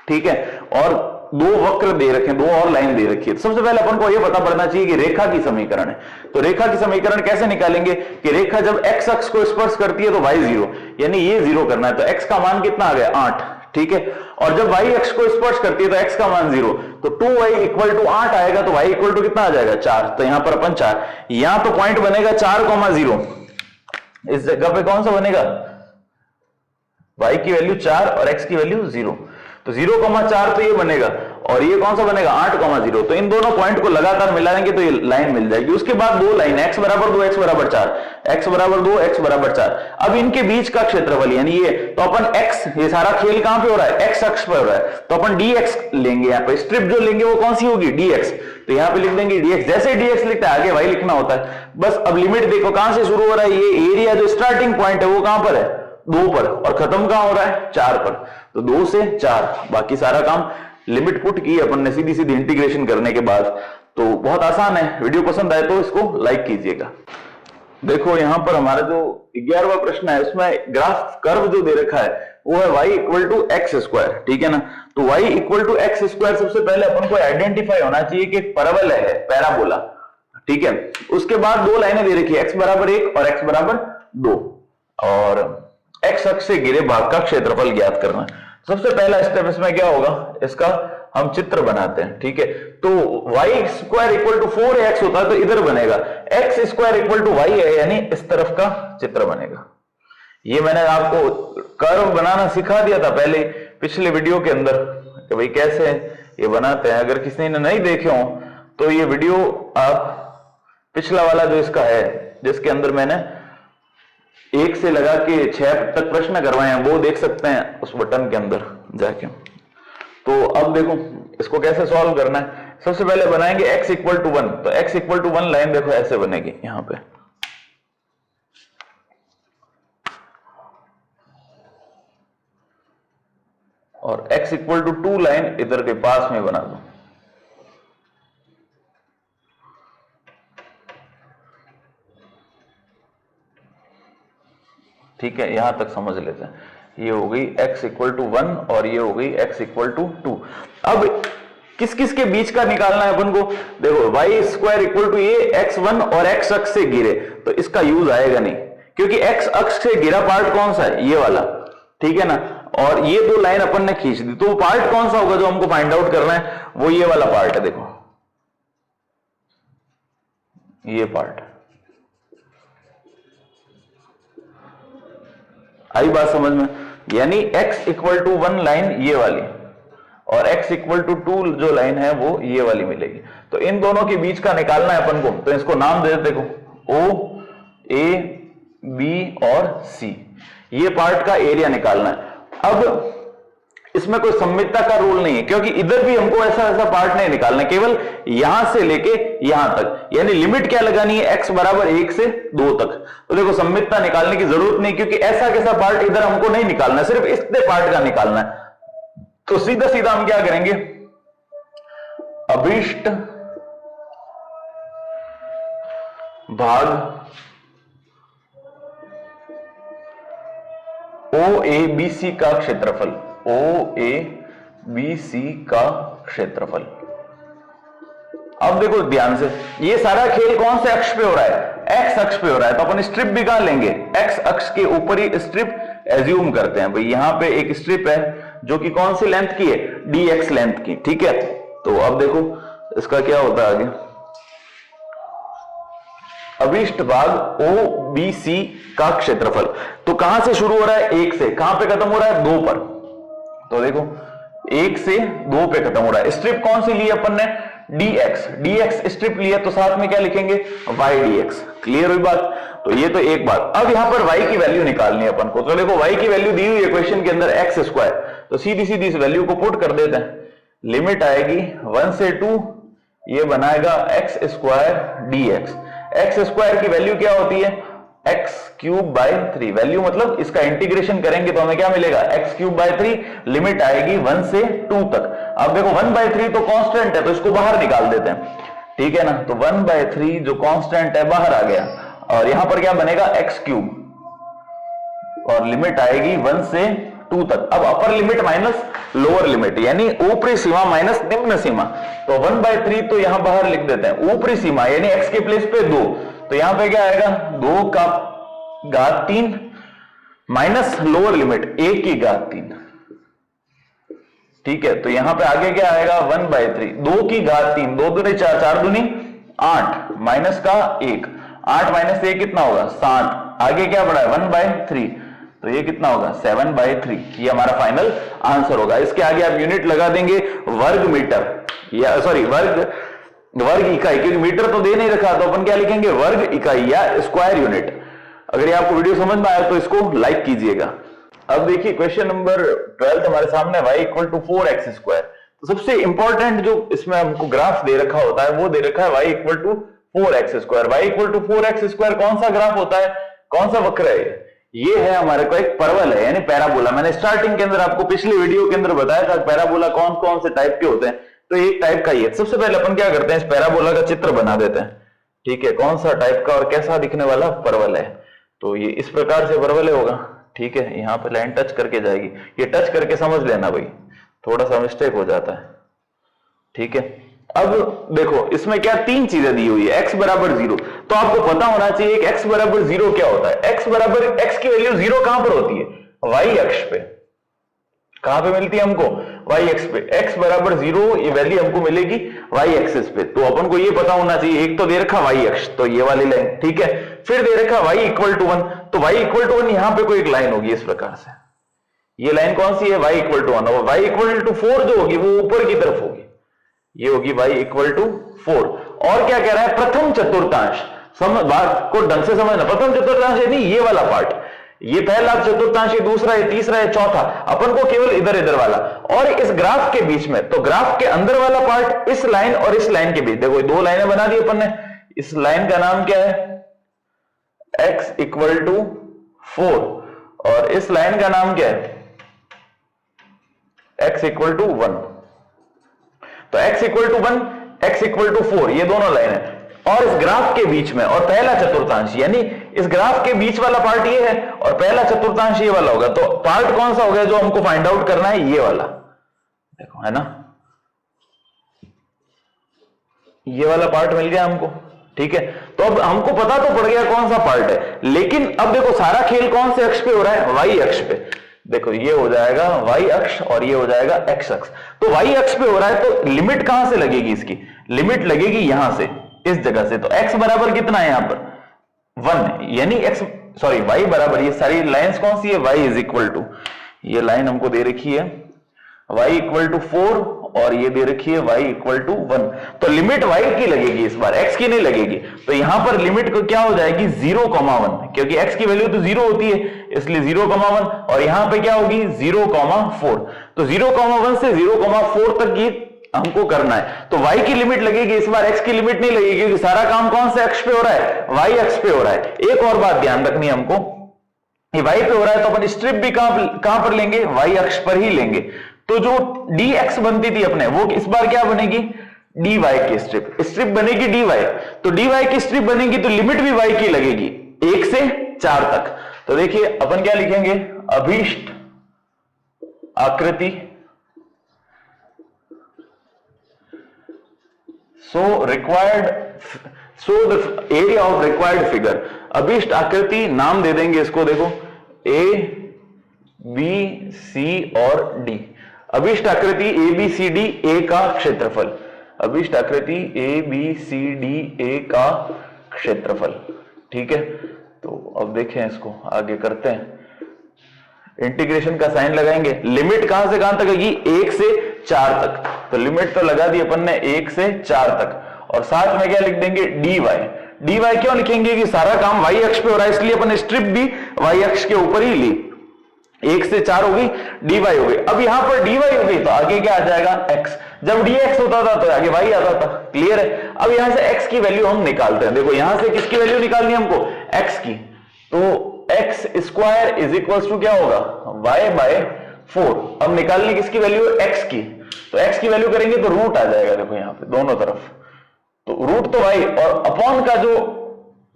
A: ठीक है, और 2 वक्र दे रखे हैं, 2 और लाइन दे रखी है। सबसे पहले अपन को यह पता पड़ना चाहिए कि रेखा की समीकरण है, तो रेखा की समीकरण कैसे निकालेंगे कि रेखा जब x अक्ष को स्पर्श करती है तो y 0, यानी ये 0 करना है, तो x का मान कितना आ गया? 8, ठीक है। और जब y x को स्पर्श करती है तो x का मान 0, तो 2y इक्वल टू 8 आएगा, तो y इक्वल टू कितना आ जाएगा 4, तो यहां पर अपन 4, यहां तो पॉइंट बनेगा 4,0, इस जगह पे कौन सा बनेगा, y की वैल्यू 4 और x की वैल्यू 0, तो 0,4 तो ये बनेगा, और ये कौन सा बनेगा 8,0, तो इन दोनों पॉइंट को लगातार मिलाएंगे तो ये लाइन मिल जाएगी। उसके बाद दो लाइन x बराबर 2 x बराबर 4, x बराबर 2 x बराबर 4, अब इनके बीच का क्षेत्रफल यानी ये, तो अपन x, ये सारा खेल कहां पे हो रहा है, x अक्ष पे हो रहा है, तो अपन dx लेंगे, यहाँ पे स्ट्रिप जो लेंगे वो कौन सी होगी dx, तो यहाँ पे लिख देंगे dx, जैसे dx लिखते हैं आगे y लिखना होता है बस। अब लिमिट देखो कहां से शुरू हो रहा है, ये एरिया जो स्टार्टिंग पॉइंट है वो कहां पर है 2 पर, और खत्म कहां हो रहा है 4 पर, तो 2 से 4, बाकी सारा काम लिमिट पुट की अपन ने सीधी सीधी इंटीग्रेशन करने के बाद, तो बहुत आसान है। वीडियो पसंद आए तो इसको लाइक कीजिएगा। देखो यहां पर हमारा जो 11वां प्रश्न है उसमें ग्राफ कर्व जो दे रखा है वो है y equal to x square, ठीक है ना, तो y equal to x square सबसे पहले अपन को आइडेंटिफाई होना चाहिए कि एक परवल है, पैराबोला, ठीक है। उसके बाद दो लाइनें दे रखी है x बराबर 1 और x बराबर 2, और x अक्ष से घिरे भाग का क्षेत्रफल ज्ञात करना है। सबसे पहला स्टेप इसमें क्या होगा, इसका हम चित्र बनाते हैं, ठीक है। तो y square equal to 4x होता है तो इधर बनेगा, x square equal to y है यानी इस तरफ का चित्र बनेगा। ये मैंने आपको कर्व बनाना सिखा दिया था पहले पिछले वीडियो के अंदर कि भाई कैसे ये बनाते हैं। अगर किसी ने नहीं देखे हो तो ये वीडियो आप पिछला वाला जो इसका है जिसके अंदर मैंने 1 से लगा के 6 तक प्रश्न करवाए हैं वो देख सकते हैं उस बटन के अंदर जाके। तो अब देखो इसको कैसे सॉल्व करना है। सबसे पहले बनाएंगे x इक्वल टू 1, तो x इक्वल टू 1 लाइन देखो ऐसे बनेगी यहां पे, और x इक्वल टू 2 लाइन इधर के पास में बना दो, ठीक है। यहां तक समझ लेते हैं, ये हो गई x इक्वल टू 1 और ये हो गई x इक्वल टू 2। अब किस किस के बीच का निकालना है अपन को, देखो y स्क्वायर इक्वल टू ये x1 और x अक्ष से घिरे, तो इसका यूज आएगा नहीं क्योंकि x अक्ष से घिरा पार्ट कौन सा है, ये वाला, ठीक है ना, और ये दो लाइन अपन ने खींच दी, तो पार्ट कौन सा होगा जो हमको फाइंड आउट करना है, वो ये वाला पार्ट है। देखो ये पार्ट, आई बात समझ में, यानी x इक्वल टू 1 लाइन ये वाली और x इक्वल टू 2 जो लाइन है वो ये वाली मिलेगी। तो इन दोनों के बीच का निकालना है अपन को, तो इसको नाम दे देते, देखो O A B और C, ये पार्ट का एरिया निकालना है। अब इसमें कोई सममितता का रूल नहीं है क्योंकि इधर भी हमको ऐसा ऐसा पार्ट नहीं निकालना है, केवल यहां से लेके यहां तक, यानी लिमिट क्या लगानी है x बराबर 1 से 2 तक। तो देखो सममितता निकालने की जरूरत नहीं क्योंकि ऐसा कैसा पार्ट इधर हमको नहीं निकालना है, सिर्फ इतने पार्ट का निकालना है। तो सीधा सीधा हम क्या करेंगे, अभीष्ट भाग OABC का क्षेत्रफल, OABC का क्षेत्रफल। अब देखो ध्यान से, ये सारा खेल कौन से अक्ष पे हो रहा है, x अक्ष पे हो रहा है, तो अपन स्ट्रिप भी कहां लेंगे, x अक्ष के ऊपर ही स्ट्रिप एज्यूम करते हैं। भाई यहां पे एक स्ट्रिप है जो कि कौन सी लेंथ की है, dx लेंथ की, ठीक है। तो अब देखो इसका क्या होता है आगे, अभीष्ट भाग OBC का क्षेत्रफल, तो कहां से शुरू हो रहा है, 1 से, कहां पे खत्म हो रहा है, 2 पर। तो देखो 1 से 2 पे खत्म हो रहा है। स्ट्रिप कौन सी ली अपन ने, dx स्ट्रिप लिया, तो साथ में क्या लिखेंगे, y dx। क्लियर हुई बात, तो ये तो एक बात। अब यहां पर y की वैल्यू निकालनी है अपन को, तो देखो y की वैल्यू दी हुई है क्वेश्चन के अंदर x स्क्वायर, तो सीधी सीधी इस वैल्यू को पुट कर देते हैं। लिमिट आएगी 1 से 2, ये बनाएगा x square dx। X square की वैल्यू क्या होती है, एक्स क्यूब बाय 3, वैल्यू मतलब इसका इंटीग्रेशन करेंगे तो हमें क्या मिलेगा, एक्स क्यूब बाय 3, लिमिट आएगी 1 से 2 तक। अब देखो 1/3 तो कांस्टेंट है तो इसको बाहर निकाल देते हैं, ठीक है ना। तो 1/3 जो कांस्टेंट है बाहर आ गया, और यहां पर क्या बनेगा, एक्स क्यूब, और लिमिट आएगी 1 से 2 तक। अब upper limit minus lower limit, यानी ऊपरी सीमा माइनस निम्न सीमा, तो 1/3 तो यहां बाहर लिख देते हैं। ऊपरी सीमा यानी x के प्लेस पे 2, तो यहां पे क्या आएगा, 2 का घात 3 माइनस लोअर लिमिट 1 की घात 3, ठीक है, तो यहां पे आगे क्या आएगा 1/3, 2 की घात 3, 2 दूनी 4, 4 दूनी 8, माइनस का 1, 8 माइनस 1 कितना होगा 7, आगे क्या पड़ा है 1/3, तो ये कितना होगा 7/3, ये हमारा फाइनल आंसर होगा। इसके आगे आप यूनिट लगा देंगे वर्ग मीटर, या सॉरी वर्ग इकाई, क्योंकि मीटर तो दे नहीं रखा, तो अपन क्या लिखेंगे वर्ग इकाई या स्क्वायर यूनिट। अगर ये आपको वीडियो समझ में आया तो इसको लाइक कीजिएगा। अब देखिए क्वेश्चन नंबर 12 हमारे सामने, y इक्वल टू 4x²। तो सबसे इंपॉर्टेंट जो इसमें हमको ग्राफ दे रखा होता है वो दे रखा है y equal to 4x²। y equal to 4x² कौन सा ग्राफ होता है, कौन सा वक्र है ये है हमारे को एक परवल है, यानी पैराबोला। मैंने स्टार्टिंग के अंदर आपको पिछली वीडियो के अंदर बताया था पैराबोला कौन कौन से टाइप के होते हैं, तो एक टाइप का ही है। सबसे पहले अपन क्या करते हैं, इस पैराबोला का चित्र बना देते हैं, ठीक है, कौन सा टाइप का और कैसा दिखने वाला परवल है। तो ये इस प्रकार से परवल होगा, ठीक है, यहाँ पे लाइन टच करके जाएगी, ये टच करके समझ लेना भाई, थोड़ा सा मिस्टेक हो जाता है, ठीक है। अब देखो इसमें क्या तीन चीजें दी हुई है, x बराबर 0, तो आपको पता होना चाहिए कि x बराबर 0 क्या होता है। x की वैल्यू 0 कहां पर होती है, y अक्ष पे। कहां पे मिलती है हमको, y अक्ष पे। x बराबर 0 ये वैल्यू हमको मिलेगी y एक्सिस पे, तो अपन को ये पता होना चाहिए, एक तो दे रखा y अक्ष, तो ये वाली लाइन, ठीक है। फिर दे रखा y इक्वल टू 1, तो y इक्वल टू 1 यहां पे कोई एक लाइन होगी इस प्रकार से, ये लाइन कौन सी है y इक्वल टू 1, और y इक्वल टू 4 जो होगी वो ऊपर की तरफ होगी, ये होगी y इक्वल टू 4। और क्या कह रहा है, प्रथम चतुर्थांश, बात को ढंग से समझना, प्रथम चतुर्थांश यानी ये वाला पार्ट, ये पहला चतुर्थांश, ये दूसरा, ये तीसरा, ये चौथा, अपन को केवल इधर इधर वाला, और इस ग्राफ के बीच में, तो ग्राफ के अंदर वाला पार्ट इस लाइन और इस लाइन के बीच, देखो दो लाइनें बना दी अपन ने, इस लाइन का नाम क्या है x इक्वल टू 4, और इस लाइन का नाम क्या है x इक्वल टू 1। तो x equal to 1, x equal to 4, ये दोनों लाइन है, और इस ग्राफ के बीच में, और पहला चतुर्थांश, यानी इस ग्राफ के बीच वाला पार्ट ये है और पहला चतुर्थांश ये वाला होगा, तो पार्ट कौन सा होगा जो हमको फाइंड आउट करना है, ये वाला, देखो है ना, ये वाला पार्ट मिल गया हमको, ठीक है। तो अब हमको पता तो पड़ गया कौन सा पार्ट है, लेकिन अब देखो सारा खेल कौन से अक्ष पे हो रहा है, y अक्ष पे। देखो ये हो जाएगा y अक्ष और ये हो जाएगा x अक्ष, तो y अक्ष पे हो रहा है, तो लिमिट कहां से लगेगी, इसकी लिमिट लगेगी यहां से, इस जगह से। तो x बराबर कितना है यहां पर 1, यानी x सॉरी y बराबर, ये सारी लाइंस कौन सी है, y इज इक्वल टू, ये लाइन हमको दे रखी है y इक्वल टू 4, और ये दे रखी है y इक्वल टू 1, तो लिमिट y की लगेगी इस बार, x की नहीं लगेगी। तो यहां पर लिमिट को क्या हो जाएगी 0,1, क्योंकि x की वैल्यू तो 0 होती है, इसलिए 0,1, और यहां पे क्या होगी 0,4, तो 0,1 से 0,4 तक की हमको करना है। तो y की लिमिट लगेगी इस बार, x की लिमिट नहीं लगेगी, क्योंकि सारा काम कौन से अक्ष पे हो रहा है, y अक्ष पे हो रहा है। एक और बात ध्यान रखनी है हमको, ये y पे हो रहा है तो अपन स्ट्रिप भी कहां पर लेंगे, y अक्ष पर ही लेंगे। तो जो dx बनती थी अपने, वो इस बार क्या बनेगी dy की स्ट्रिप बनेगी dy, तो dy की स्ट्रिप बनेगी तो लिमिट भी y की लगेगी 1 से 4 तक। तो देखिए अपन क्या लिखेंगे, अभीष्ट आकृति, so the area of required figure, अभीष्ट आकृति नाम दे देंगे इसको, देखो a b c और d, अभीष्ट आकृति a b c d a का क्षेत्रफल, अभीष्ट आकृति a b c d a का क्षेत्रफल, ठीक है। तो अब देखें इसको आगे करते हैं, इंटीग्रेशन का साइन लगाएंगे, लिमिट कहां से कहां तक आएगी 1 से 4 तक, तो लिमिट तो लगा दी अपन ने 1 से 4 तक, और साथ में क्या लिख देंगे dy क्यों लिखेंगे कि सारा काम y अक्ष पे हो रहा है, इसलिए अपन स्ट्रिप भी y अक्ष के ऊपर ही ली, 1 से 4 होगी dy हो गई। अब यहां पर dy हो गई तो आगे क्या आ जाएगा x, जब dx होता था तो आगे y आता था, क्लियर है। अब यहां से x की वैल्यू हम निकालते हैं, देखो यहां से किसकी वैल्यू निकालनी है हमको, x की, तो x square is equal to क्या होगा y/4। अब निकालनी किसकी वैल्यू है, x की, तो x की वैल्यू करेंगे तो रूट आ जाएगा, देखो यहां पे दोनों तरफ, तो रूट तो y, और अपॉन का जो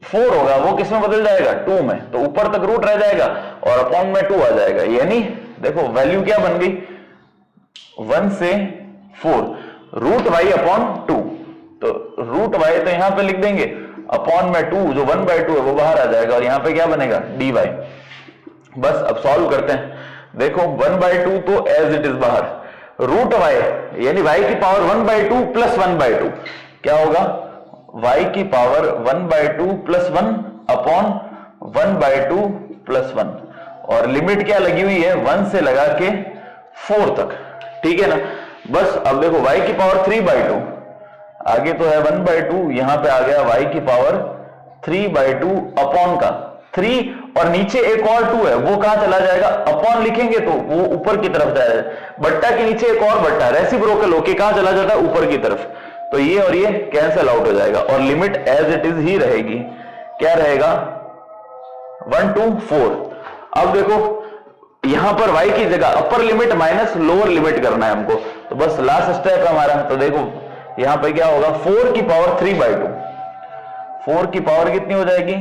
A: 4 होगा वो किस में बदल जाएगा 2 में, तो ऊपर तक रूट रह जाएगा और अपॉन में 2 आ जाएगा, यानी देखो वैल्यू क्या बन गई 1 से 4, रूट y अपॉन 2, तो रूट y तो यहां पे लिख देंगे, अपॉन में 2 जो 1/2 है वो बाहर आ जाएगा, और यहां पे क्या बनेगा dy। बस अब सॉल्व करते हैं, देखो 1/2 तो एज इट इज बाहर, रूट वाई यानी वाई की पावर 1/2 प्लस 1/2 क्या होगा, वाई की पावर 1/2 प्लस 1 अपॉन 1/2 प्लस 1 और लिमिट क्या लगी हुई है 1 से लगा के 4 तक, ठीक है ना। बस अब देखो y की पावर 3/2 आगे तो है 1/2, यहां पे आ गया y की पावर 3/2 अपॉन का 3 और नीचे एक और 2 है वो कहां चला जाएगा, अपॉन लिखेंगे तो वो ऊपर की तरफ जाएगा, बट्टा के नीचे एक और बट्टा रेसिप्रोकल होके कहां चला जाता है ऊपर की तरफ, तो ये और ये कैंसिल आउट हो जाएगा और लिमिट एज इट इज ही रहेगी, क्या रहेगा 1 to 4। अब देखो यहां पर y की जगह अपर लिमिट माइनस लोअर लिमिट करना है हमको, तो बस लास्ट स्टेप है हमारा, तो देखो यहां पे क्या होगा 4 की पावर 3/2, 4 की पावर कितनी हो जाएगी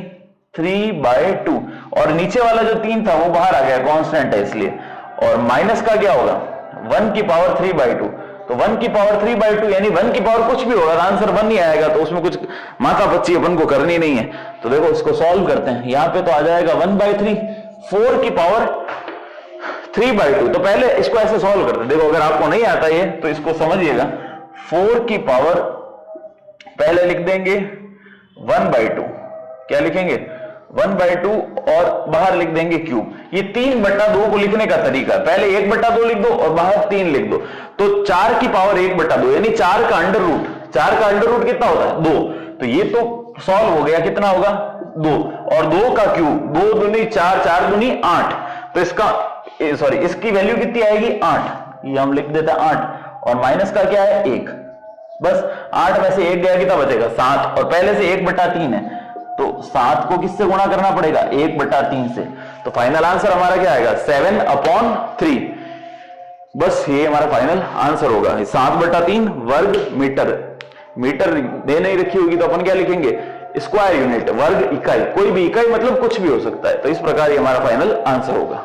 A: 3/2 और नीचे वाला जो 3 था वो बाहर आ गया कांस्टेंट है इसलिए, और माइनस का क्या होगा 1 की पावर 3/2, तो 1 की पावर 3/2 यानी 1 की पावर कुछ भी होगा आंसर 1 ही आएगा, तो उसमें कुछ माथा पच्ची अपन को करनी नहीं है। तो देखो इसको सॉल्व करते हैं, यहां पे तो आ जाएगा 1/3, 4 की पावर 3/2, तो पहले इसको ऐसे सॉल्व करते हैं। देखो अगर आपको नहीं आता ये तो इसको समझिएगा, 4 की पावर पहले लिख देंगे 1/2, क्या लिखेंगे 1/2 और बाहर लिख देंगे क्यूब, ये 3/2 को लिखने का तरीका, पहले 1/2 लिख दो और बाहर 3 लिख दो, तो 4 की पावर 1/2 यानी 4 का अंडर रूट, 4 का अंडर रूट कितना होता है 2, तो ये तो सॉल्व हो गया, कितना होगा 2 और 2 का क्यूब 2 दूनी 4, 4 दूनी 8, तो इसका सॉरी इसकी वैल्यू कितनी आएगी 8, ये हम लिख देते हैं 8 और माइनस का क्या है 1, बस 8 में से 1 गया कितना बचेगा 7 और पहले से 1/3 है, तो 7 को किससे गुणा करना पड़ेगा 1/3 से, तो फाइनल आंसर हमारा क्या आएगा 7/3, बस ये हमारा फाइनल आंसर होगा 7/3 वर्ग मीटर, मीटर दे नहीं रखी होगी तो अपन क्या लिखेंगे स्क्वायर यूनिट, वर्ग इकाई, कोई भी इकाई मतलब कुछ भी हो सकता है, तो इस प्रकार ये हमारा फाइनल आंसर होगा।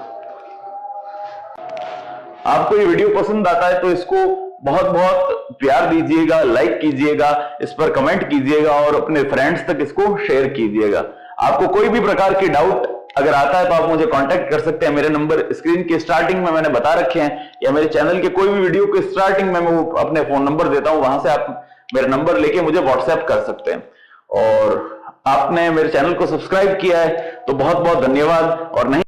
A: आपको ये वीडियो पसंद आता है तो इसको बहुत बहुत प्यार दीजिएगा, लाइक कीजिएगा, इस पर कमेंट कीजिएगा और अपने फ्रेंड्स तक इसको शेयर कीजिएगा। आपको कोई भी प्रकार की डाउट अगर आता है तो आप मुझे कांटेक्ट कर सकते हैं, मेरे नंबर स्क्रीन के स्टार्टिंग में मैंने बता रखे हैं, या मेरे चैनल के कोई भी वीडियो के स्टार्टिंग में मैं वो अपने फोन नंबर देता हूं, वहां से आप मेरा नंबर लेके मुझे व्हाट्सएप कर सकते हैं। और आपने मेरे चैनल को सब्सक्राइब किया है तो बहुत बहुत धन्यवाद, और नहीं